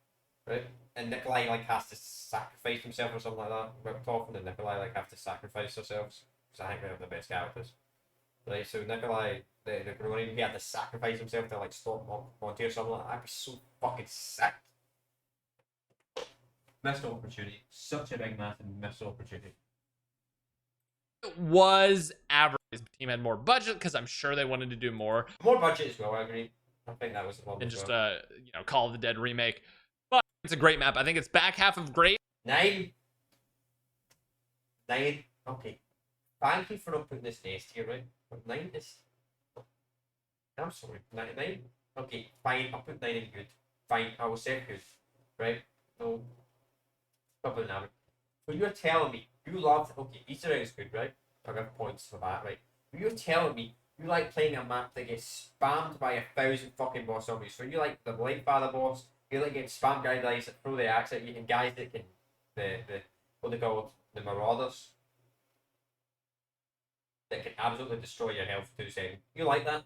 right? And Nikolai like has to sacrifice himself or something like that. We're talking and Nikolai like have to sacrifice themselves because I think they have the best characters. Right, so Nikolai, the Coronian, he had to sacrifice himself to like stop Monty or something like that. That'd be so fucking sick. Missed opportunity. Such a big, massive missed opportunity. It was average. The team had more budget because I'm sure they wanted to do more. More budget as well, I agree. I think that was the problem. And as just well. you know, Call of the Dead remake. But it's a great map. I think it's back half of great. 9. Okay. Thank you for not putting this in S tier, right? But 9 is. I'm sorry. 9. Okay, fine. I'll put 9 in good. Fine. I will set good. Right? No. Probably not. So you're telling me you loved. Okay, Easter egg is good, right? I'll give points for that, right? But you're telling me you like playing a map that gets spammed by 1,000 fucking boss zombies. So you like the Light Father boss. You like getting spam guys that throw the axe at you and guys that can. The what they called? The Marauders. That can absolutely destroy your health for 2 seconds. You like that?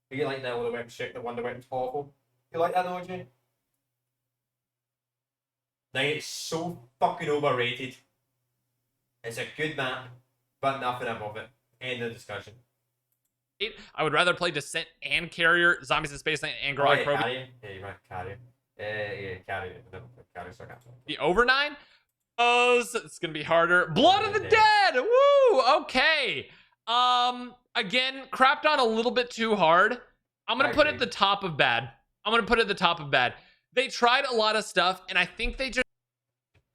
You like that all the weapons shit, the one the weapon's awful? You like that, noahj? Now it's so fucking overrated. It's a good map, but nothing above it. End of discussion. I would rather play Descent and Carrier, Zombies in Spaceland, and Growing Probe. Carrier? Yeah, you might Carrier. Yeah, Carrier. No, Carrier, so I can't. The over 9? Oh, it's gonna be harder. Blood of the Dead! Woo! Okay. Again, crapped on a little bit too hard. I'm gonna put it at the top of bad. They tried a lot of stuff, and I think they just.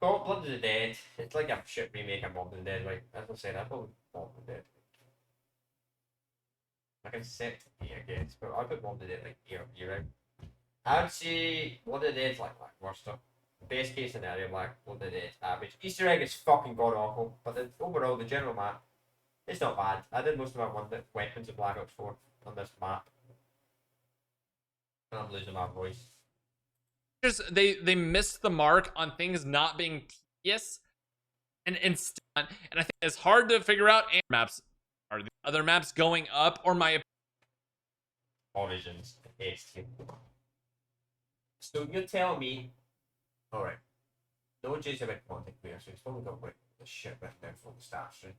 Oh, Blood of the Dead. It's like a shit remake of Mob of the Dead, right? As I said, I thought Mob of the Dead. I can set it, I guess, but I put Mob of the Dead like year out. I would say Blood of the Dead's like lackluster. Best case scenario, Blood of the Dead's average. Easter egg is fucking god awful, but overall, the general map, it's not bad. I did most of my weapons in Black Ops 4 on this map. And I'm losing my voice. They missed the mark on things not being tedious and I think it's hard to figure out. And maps are the other maps going up or my Origins S tier. So you're telling me, all right, noahj's a bit content player, so he's probably got like the shit written down from the stats, right?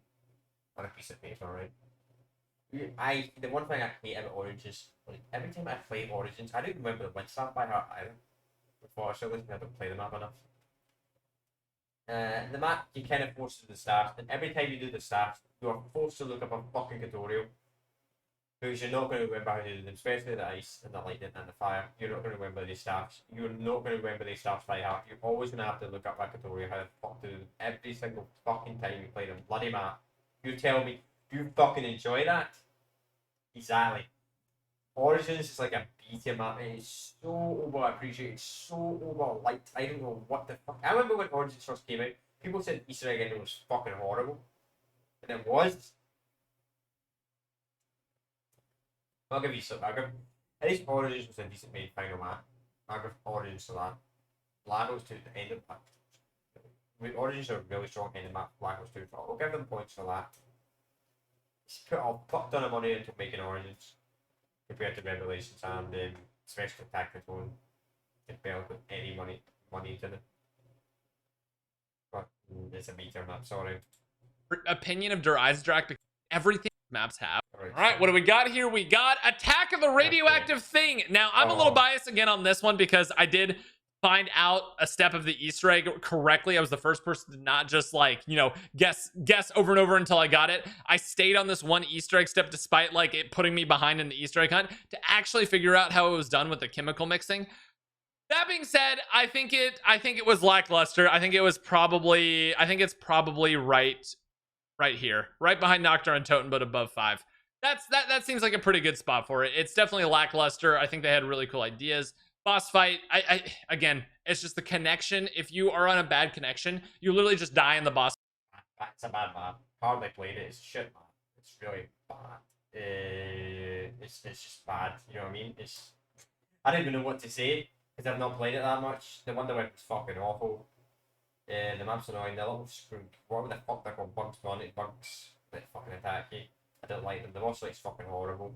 On a piece of paper, right? The one thing I hate about Origins, like every time I play Origins, I don't remember the win stuff by heart either. Before I don't play the map enough. The map you kind of force to the staff, and every time you do the staff, you are forced to look up a fucking tutorial because you're not going to remember how to do them, especially the ice and the lightning and the fire. You're not going to remember these staffs. You're not going to remember these staffs by heart. You're always going to have to look up a tutorial how to fuck do them every single fucking time you play the bloody map. You tell me you fucking enjoy that? Exactly. Origins is like a beta map. It's so overappreciated, so overliked. I don't know what the fuck. I remember when Origins first came out, people said Easter egg ending was fucking horrible. And it was. I'll give you some. At least Origins was a decent made final map. I'll give Origins to that. Black Ops 2 at the end of that. Origins are a really strong end of map. Black Ops 2. I'll give them points for that. Just put a fuck ton of money into making Origins. Compared to Revelations and Special Attack the Tone, it barely put any money into it. But it's a meter map, sorry. Opinion of Der Eisendrache, because everything maps have. Alright, what do we got here? We got Attack of the Radioactive Thing. Now, I'm a little biased again on this one because I did find out a step of the Easter egg correctly. I was the first person to not just like, you know, guess over and over until I got it. I stayed on this one Easter egg step despite like it putting me behind in the Easter egg hunt to actually figure out how it was done with the chemical mixing. That being said, I think it was lackluster. I think it's probably right here, right behind Nocturne and Toten, but above 5. That seems like a pretty good spot for it. It's definitely lackluster. I think they had really cool ideas. Boss fight, again, it's just the connection. If you are on a bad connection, you literally just die in the boss. It's a bad map. Hardly played it. It's shit map. It's really bad. It's just bad. You know what I mean? I don't even know what to say because I've not played it that much. The Wonder Weapon's fucking awful. The map's annoying. The little what the fuck they're called, bugs that fucking attack you. I don't like them. The boss fight's fucking horrible.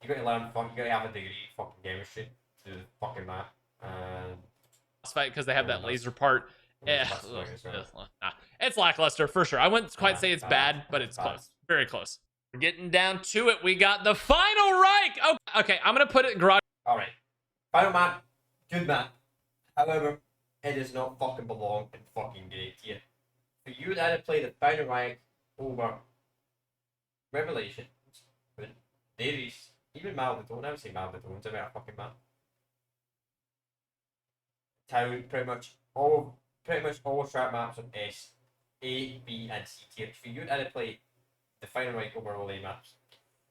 You got to learn you got to have a degree in fucking chemistry. The fucking map boss fight because they have that laser part. It's lackluster for sure. I wouldn't quite say it's bad, but it's close, very close. Getting down to it, we got the final Reich. Oh, okay, I'm gonna put it garage. All right, final map, good map. However, it does not fucking belong in fucking great tier. For you to either play the final Reich over Revelations, Davies, even Maurizio Totena, I would say Maurizio Totena's a better fucking map. Town, pretty much all trap maps on S, A, B, and C tier. For you to either play the final Reich over all A maps.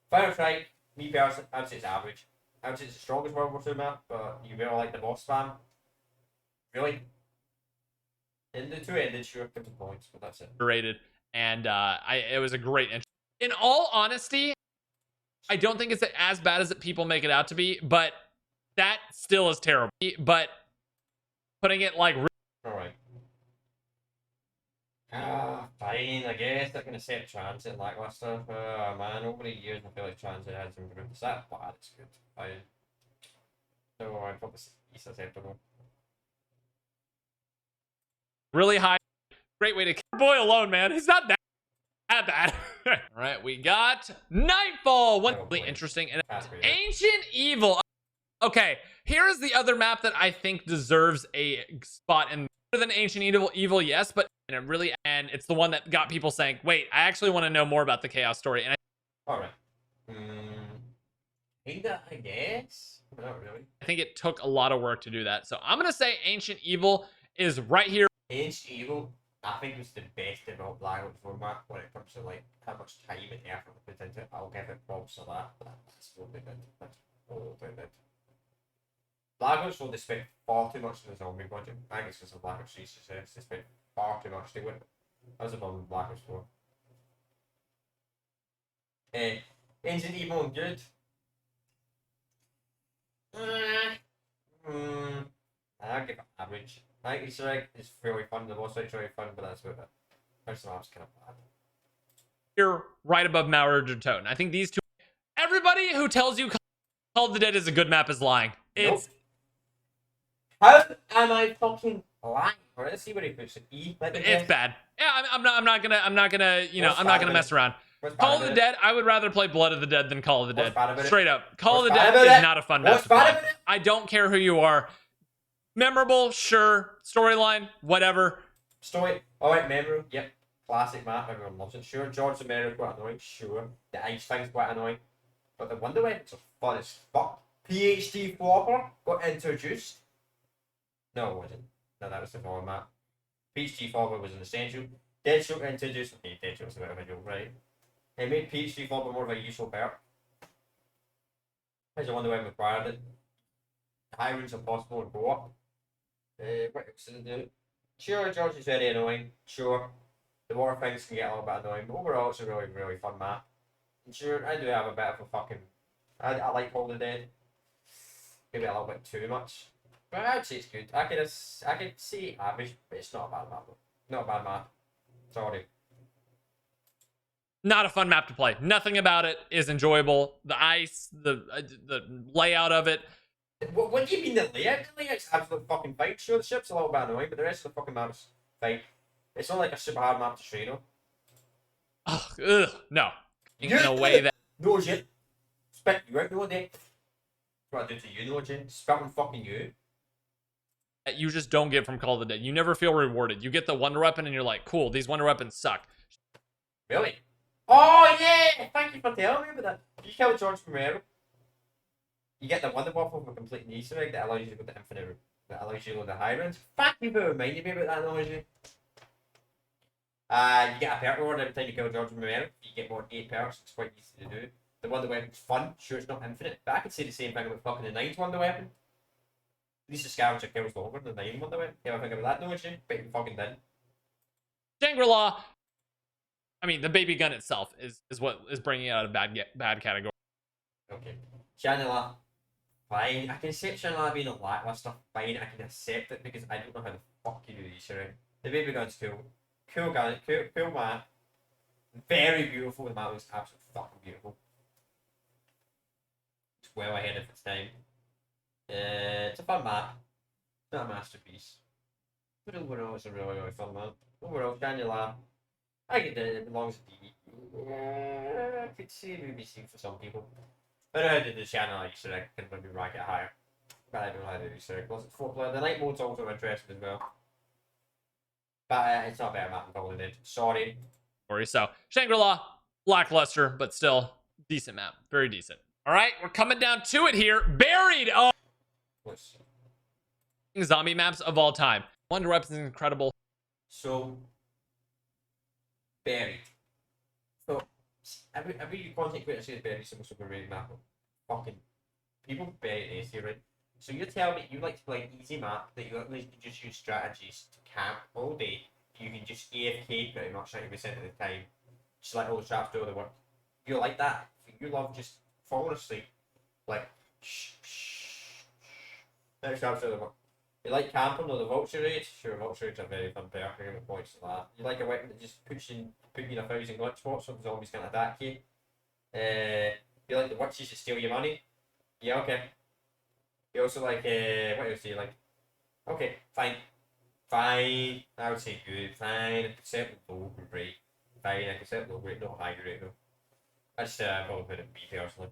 Final Strike, me personally, I would say it's average. I would say it's the strongest World War II map, but you really like the boss spam. Really? In the two ended, sure, 50 points, but that's it. Rated, and it was a great entry. In all honesty, I don't think it's as bad as people make it out to be, but that still is terrible. But putting it like, alright. Fine, I guess I can accept transit and lackluster. Man, over the years I feel like transit has improved. Is that bad? It's good. Fine. No, I probably it's acceptable. Really high. Great way to boy alone, man. He's not that bad. All right, we got Nightfall. One really interesting and Ancient Evil. Okay, here's the other map that I think deserves a spot in better than Ancient Evil, yes, but and it's the one that got people saying, wait, I actually want to know more about the Chaos story. And alright. Kinda, I guess. Not really. I think it took a lot of work to do that. So I'm gonna say Ancient Evil is right here. Ancient Evil, I think, was the best developed Black Ops format when it comes to like how much time and effort we put into it. I'll give it props for that. That's totally good. That's totally good. Black Ops 4, they spent far too much on the zombie budget. I think it's because of Black Ops 3's success. They spent far too much to it. That was a problem with Black Ops 4. Ancient Evil and good. I'll give it average. I think Easter Egg is fairly fun. The boss fight's really fun, but that's about it. The rest of the map's kind of bad. Here, right above Maurizio Totena. I think these two. Everybody who tells you Call of the Dead is a good map is lying. It's. Nope. How am I fucking lying? Let's see what he puts. E. It's bad. Yeah, I'm not gonna. You know, I'm not gonna mess around. Call of the Dead. I would rather play Blood of the Dead than Call of the Dead. Straight up, Call of the Dead is not a fun map to play. I don't care who you are. Memorable, sure. Storyline, whatever. Story, alright, memorable, yep. Classic map, everyone loves it. Sure, George Romero's quite annoying, sure. The ice thing's quite annoying. But the Wonder Weapons are fun as fuck. PhD Flopper got introduced. No, it wasn't. No, that was the following map. PhD Flopper was an Ascension. Deadshot got introduced. Okay, Deadshot's a bit of a joke, right? It made PhD Flopper more of a useful perk. As a Wonder Weapon required it. High routes are possible and go up. What else did it do? Sure, George is very annoying. Sure, the water things can get a little bit annoying, but overall it's a really, really fun map. And sure, I do have a bit of a fucking. I like Call of the Dead. Maybe a little bit too much, but I'd say it's good. I could say average, but it's not a bad map. Not a bad map. Sorry. Not a fun map to play. Nothing about it is enjoyable. The ice, the layout of it. What do you mean the layout? The layout's absolute fucking fine. Sure, the ship's a little bit annoying, but the rest of the fucking map's fine. It's not like a super hard map to train on. Ugh, no. In a way that. noahj. Spit you out, noahj. That's what I do to you, noahj. Spit on fucking you. You just don't get from Call of the Dead. You never feel rewarded. You get the Wonder Weapon and you're like, cool, these Wonder Weapons suck. Really? Oh, yeah! Thank you for telling me about that. You killed George Romero. You get the Wonder Waffle for completing the Easter egg that allows you to go to infinite, that allows you to go to high rounds. Fuck you for reminding me about that, noahj. You get a perk reward every time you kill George Romero. You get more 8 perks. It's quite easy to do. The Wonder Weapon's fun. Sure, it's not infinite, but I could say the same thing about fucking the 9th Wonder Weapon. At least the scavenger kills longer than the 9th Wonder Weapon. You ever think about that, noahj? Bet you fucking didn't. Shangri-La. I mean, the baby gun itself is what is bringing it out of bad category. Okay. Shangri-La. Fine. I can accept Shangri-La being a lackluster. Fine. I can accept it because I don't know how the fuck you do the Easter egg. The baby gun's cool. Cool gun. Cool map. Very beautiful. The map looks absolutely fucking beautiful. It's well ahead of its time. It's a fun map. It's not a masterpiece. But overall, it's a really, really fun map. Overall, Shangri-La. I get it. It belongs to DD. I could see maybe C for some people. But I did the channel Easter egg can maybe rank it higher. But I don't know how to do Easter egg. Plus it's 4-player. The night mode's also interesting as well. But it's not a better map than Golden Dead. Sorry. So Shangri-La, lackluster, but still decent map. Very decent. All right, we're coming down to it here. Buried. Oh, Let's zombie maps of all time. Wonder Weapons is incredible. So, Buried. So, every content creator says Buried is the most overrated map. Fucking people bury it easy, right? So you're telling me you like to play an easy map that you at least can just use strategies to camp all day. You can just AFK pretty much 90% of the time. Just let all the traps do all the work. You like that? You love just falling asleep, like let the traps do the work. You like camping or the vulture raids? Sure, vulture raids are very fun player. I give points to that. You like a weapon that just puts you in 1,000 glitch spots so the zombies can't attack you. You like the witches that steal your money? Yeah, okay. You also like, what else do you like? Okay, fine. Fine. I would say good. Fine. I could set low rate. Fine. I could set low rate, not high rate though. I just probably put it B personally.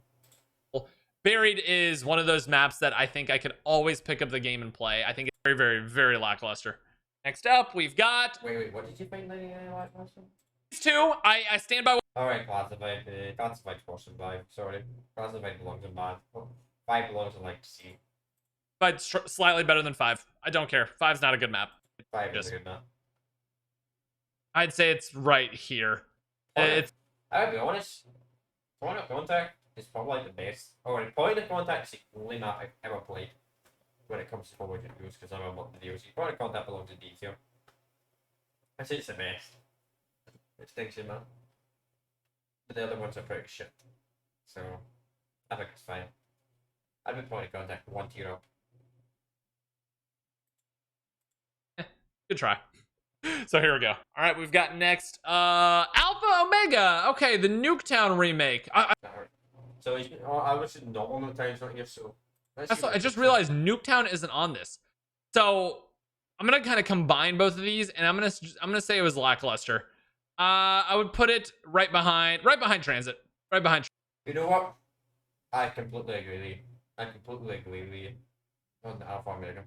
Buried is one of those maps that I think I could always pick up the game and play. I think it's very, very, very lackluster. Next up, we've got... Wait, what did you find lackluster? These two, I stand by... Alright, classified. Classified worse than 5. Sorry. Classified belongs in bad. 5 belongs in like C. But slightly better than 5. I don't care. 5's not a good map. 5 is a good map. I'd say it's right here. I'll be honest. Point of Contact is probably like the best. Point of Contact is the only map I've ever played when it comes to forward videos because I'm unlocked the DLC. Point of Contact belongs in D tier. I say it's the best. Extinction map. But the other ones are pretty shit. So I think it's fine. I'd be Point of Contact 1 tier up. Good try. So here we go. All right, we've got next Alpha Omega. Okay, the Nuketown remake. So I was in normal Nuketown's not here, so I just realized Nuketown isn't on this. So I'm gonna kind of combine both of these, and I'm gonna say it was lackluster. I would put it right behind Transit. Right behind. You know what? I completely agree with you. I completely agree with you on the Alpha Omega.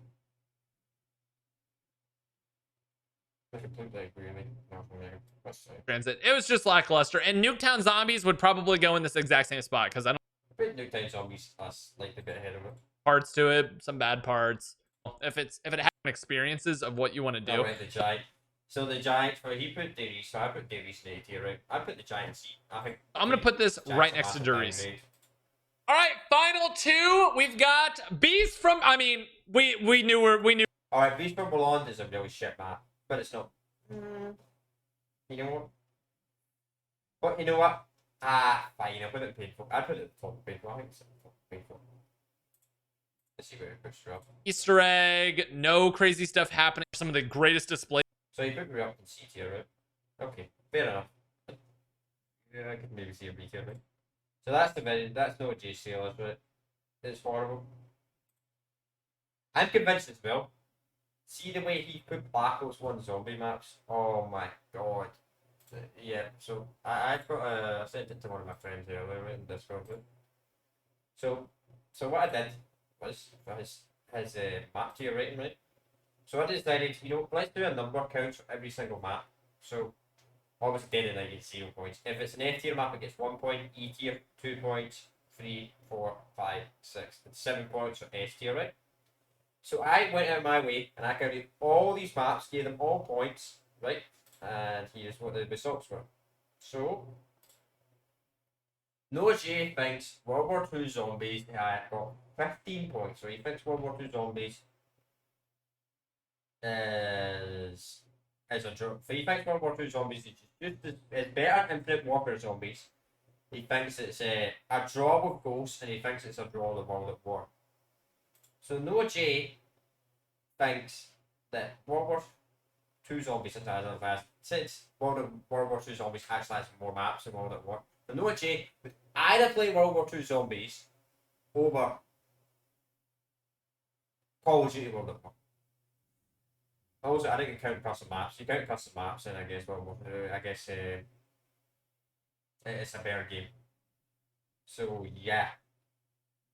I completely agree with you. Alpha Omega. Transit. It was just lackluster, and Nuketown Zombies would probably go in this exact same spot because I don't. I bet Nuketown Zombies us like a bit ahead of it. Parts to it, some bad parts. If it has experiences of what you want to do. Alright, the giant. So the giant, he put Darius, so I put Darius in A tier, right? I put the giant C. I think I'm gonna put this right next to Darius. All right, final two. We've got Beast from. I mean, we knew. All right, Beast from Beyond is a really shit map, but it's not. You know what? But you know what? Fine. I put it in painful. I put it at the top of painful. I think it's painful. Let's see where it pushed her up. Easter egg. No crazy stuff happening. Some of the greatest displays. So you put me up in C tier, right? Okay, fair enough. Yeah, I could maybe see a B tier, right? So that's the video. That's no J sailors, but it's horrible. I'm convinced as well. See the way he put Black Ops 1 zombie maps? Oh my god. Yeah, so I've got I sent it to one of my friends earlier in Discord. So what I did was for his map tier rating, right? So I decided, let's do a number count for every single map. So obviously dead and 90 0 points. If it's an F tier map, it gets 1 point. E tier 2 points. 3, 4, 5, 6, and 7 points for S tier, right? So I went out of my way and I counted all these maps, gave them all points, right? And here's what the results were. So noahj thinks World War II Zombies got 15 points. So he thinks World War II Zombies is a draw. So he thinks World War II Zombies is better than Infinite Warfare Zombies. He thinks it's a draw with Ghosts, and he thinks it's a draw with World at War. So noahj thinks that World War II Zombies since World War II Zombies actually has more maps than World at War. So noahj would either play World War II Zombies over Call of Duty World at War. Also, I think you count custom maps. You count custom maps, and I guess it's a better game. So yeah.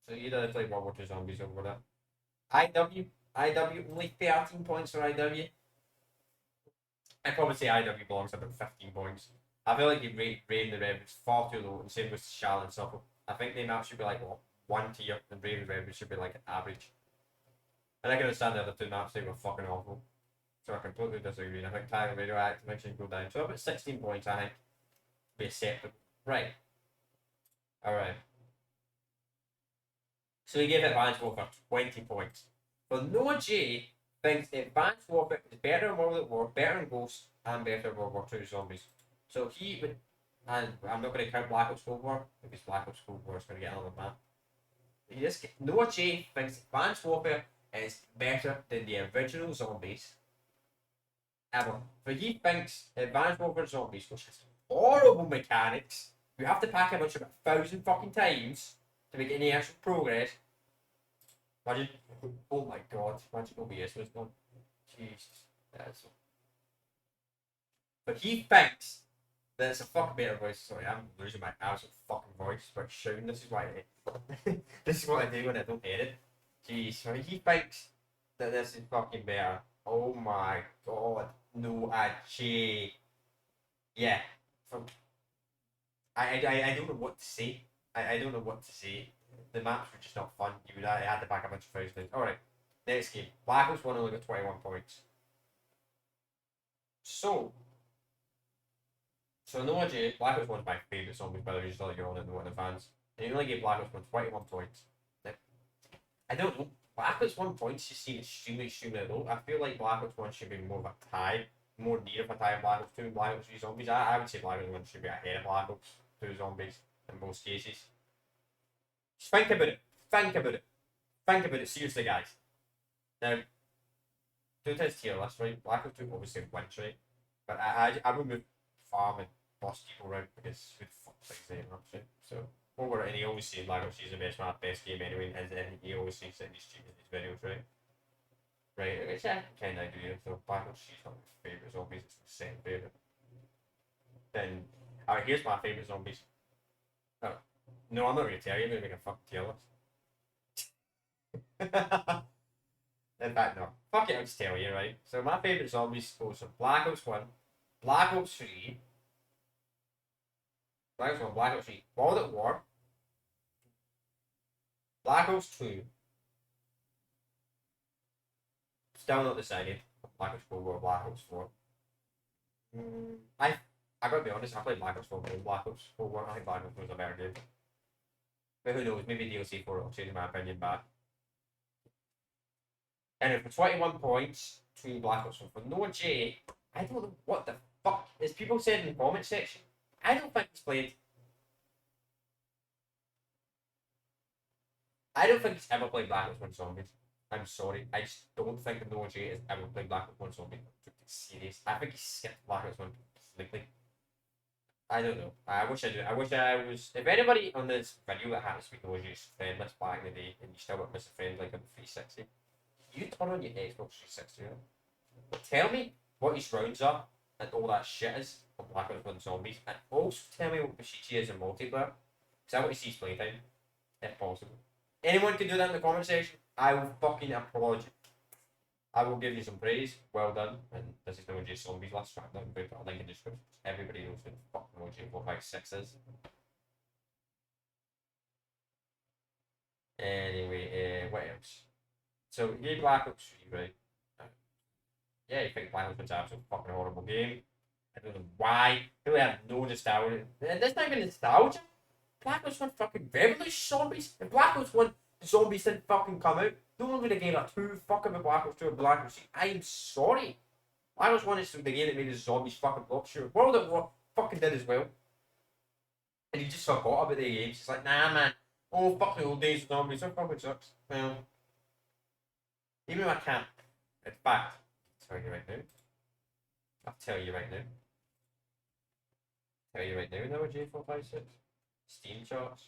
So you'd either play World War II Zombies over that. IW only 13 points for IW. I'd probably say IW belongs about 15 points. I feel like you rate Raven the Rebels far too low, and same with Shall and Supple. I think the map should be like what, 1 tier, and Raven the Rebels should be like average. And I can understand the other two maps, they were fucking awful. So I completely disagree. I think Tiger Radioactive should go down. So about 16 points, I think, be acceptable. Right. Alright. So he gave Advanced Warfare 20 points. For noahj thinks Advanced Warfare is better in World at War, better in Ghost, and better in World War II Zombies. So he would, and I'm not going to count Black Ops Cold War, because Black Ops Cold War is going to get on the map. noahj thinks Advanced Warfare is better than the original Zombies ever. For he thinks Advanced Warfare Zombies, which has horrible mechanics, you have to pack a bunch of 1,000 fucking times to make any actual progress. Imagine, oh my god, imagine OBS was gone. Jesus, that's. But he thinks that it's a fucking better voice. Sorry, I'm losing my absolute fucking voice by shouting. This is why this is what I do when I don't edit. Jeez, so he thinks that this is fucking better. Oh my god, noahj. Yeah, from I don't know what to say. I don't know what to say. The maps were just not fun. You would had to back a bunch of thousands. Alright, next game. Black Ops 1 only got 21 points. So noahj, Black Ops 1 is my favourite zombies, by the way, just to let you all know in advance. And he only gave Black Ops 1 21 points. Now, I don't know. Black Ops 1 points just seem extremely low. I feel like Black Ops 1 should be more of a tie, more near of a tie of Black Ops 2 and Black Ops 3 Zombies. I would say Black Ops 1 should be ahead of Black Ops 2 Zombies in most cases. Just think about it. Think about it. Think about it seriously, guys. Now, do this tier list, right? Black Ops 2 obviously wins, right? But I would move farm and boss people around because who the fuck thinks they are, right? So, over and he always says Black Ops 3 is the best game anyway, and he always says that in his videos, right? Right, which I kind of agree with. So, Black Ops 3 is not my favourite zombies, it's the second favourite. Then, alright, here's my favourite zombies. Oh, no, I'm not going to tell you, I'm going to make a fucking tier list. In fact, no. Fuck it, I'll just tell you, right? So my favourite zombies goes from Black Ops 1, Black Ops 3, Black Ops 1, Black Ops 3, World at War, Black Ops 2, still not decided, Black Ops 4 or Black Ops 4. I gotta be honest, I played Black Ops 4 more than Black Ops 4. I think Black Ops 4 was a better game. But who knows, maybe DLC 4 will change my opinion back. And for 21 points to Black Ops 1 for noahj, I don't know what the fuck is people said in the comment section. I don't think he's played. I don't think he's ever played Black Ops 1 Zombies. I'm sorry. I just don't think that noahj has ever played Black Ops 1 Zombies. I took it serious. I think he skipped Black Ops 1 completely. I don't know. I wish I did. I wish I was. If anybody on this video that happens to be noahj's friend list back in the day and you still got Mr. Friend like on the 360, you turn on your Xbox 360, right? But tell me what his rounds are and all that shit is on Black Ops 1 Zombies, and also tell me what Bashichi is in multiplayer, because I want to see his playtime, if possible. Anyone can do that in the comment section, I will fucking applaud you. I will give you some praise, well done, and this is noahj Zombies list, right? I'm going to put a link in the description. Everybody knows who the fuck noahj456 is. Anyway, what else? So, you Black Ops 3, right? Yeah, you think Black Ops 1's an absolute fucking horrible game. I don't know why. Really have no nostalgia. That's not even nostalgia. Black Ops 1 fucking revolutionized zombies. If Black Ops 1 zombies didn't fucking come out, no one would have given a two fuck about Black Ops 2 or Black Ops 3. I am sorry. Black Ops 1 is the game that made the zombies fucking block. Sure, World at War fucking did as well. And you just forgot about the games. It's like, nah, man. Oh, fuck the old days of zombies. That fucking sucks. Well, even if I can't. In fact, I'll tell you right now. I'll tell you right now. Tell you right now, noahj456. Steam charts.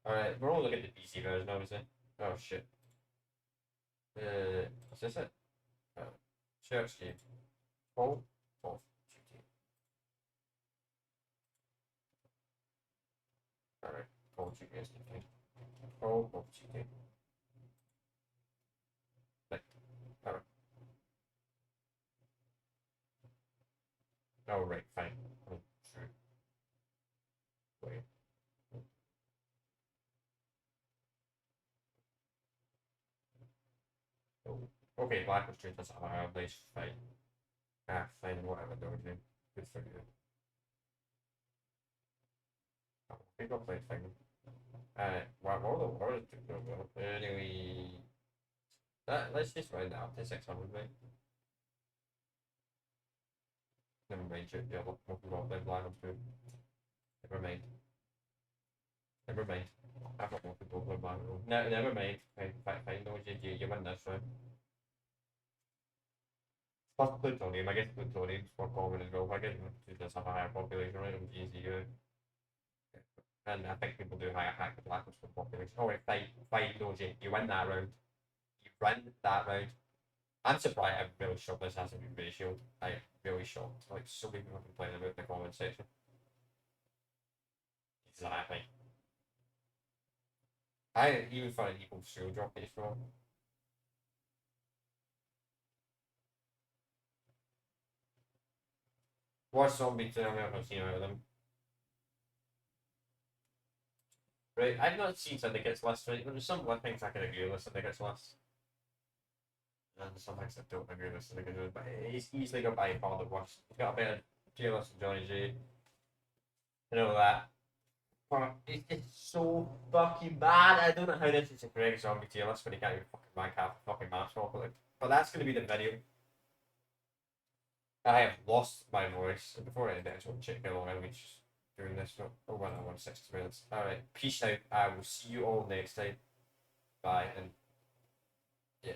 Alright, we're all looking at the PC version, obviously. Oh shit. Is this it? Church game. Oh, you guys think? Oh, what you think? Like, alright. Oh, right, fine. Oh, true. Wait. Oh. Okay, Black was treated as a higher place, fine. Ah, fine, whatever, don't you? Good for you. Oh, we got played fine. What the world took no well. Anyway, let's just round it up to 600, mate. Never mind, shoot, yeah, look, we'll go play Black Ops 2. Never mind. Never mind. I've got more people play Black Ops. No, never mind. Fine, no, you win this round. Plus plutonium, I guess plutonium's more common as well. I guess it does have a higher population rate on GCU. And I think people do higher hack the Black Ops for population. Oh wait, fine, noahj, you win that round. You win that round. I'm surprised. I'm really shocked this hasn't been ratioed. I'm really shocked. Like, so many people complaining about the comment section. Exactly. I even find people still drop it from. What zombie do I haven't seen out of them? Right, I've not seen Syndicate's list, right? There's some things I can agree with Syndicate's list. And some things I don't agree with Syndicate's list, but he's easily got by far the worst. He's got a better tier list than Johnny J. You know that. But it's so fucking bad. I don't know how this is a correct zombie tier list when he can't even fucking rank half the fucking maps properly. But that's going to be the video. I have lost my voice. Before I end it, I just want to check how long I'll be doing this. No, oh, 1 hour and 60 minutes. Alright, peace out. I will see you all next time. Bye. And yeah.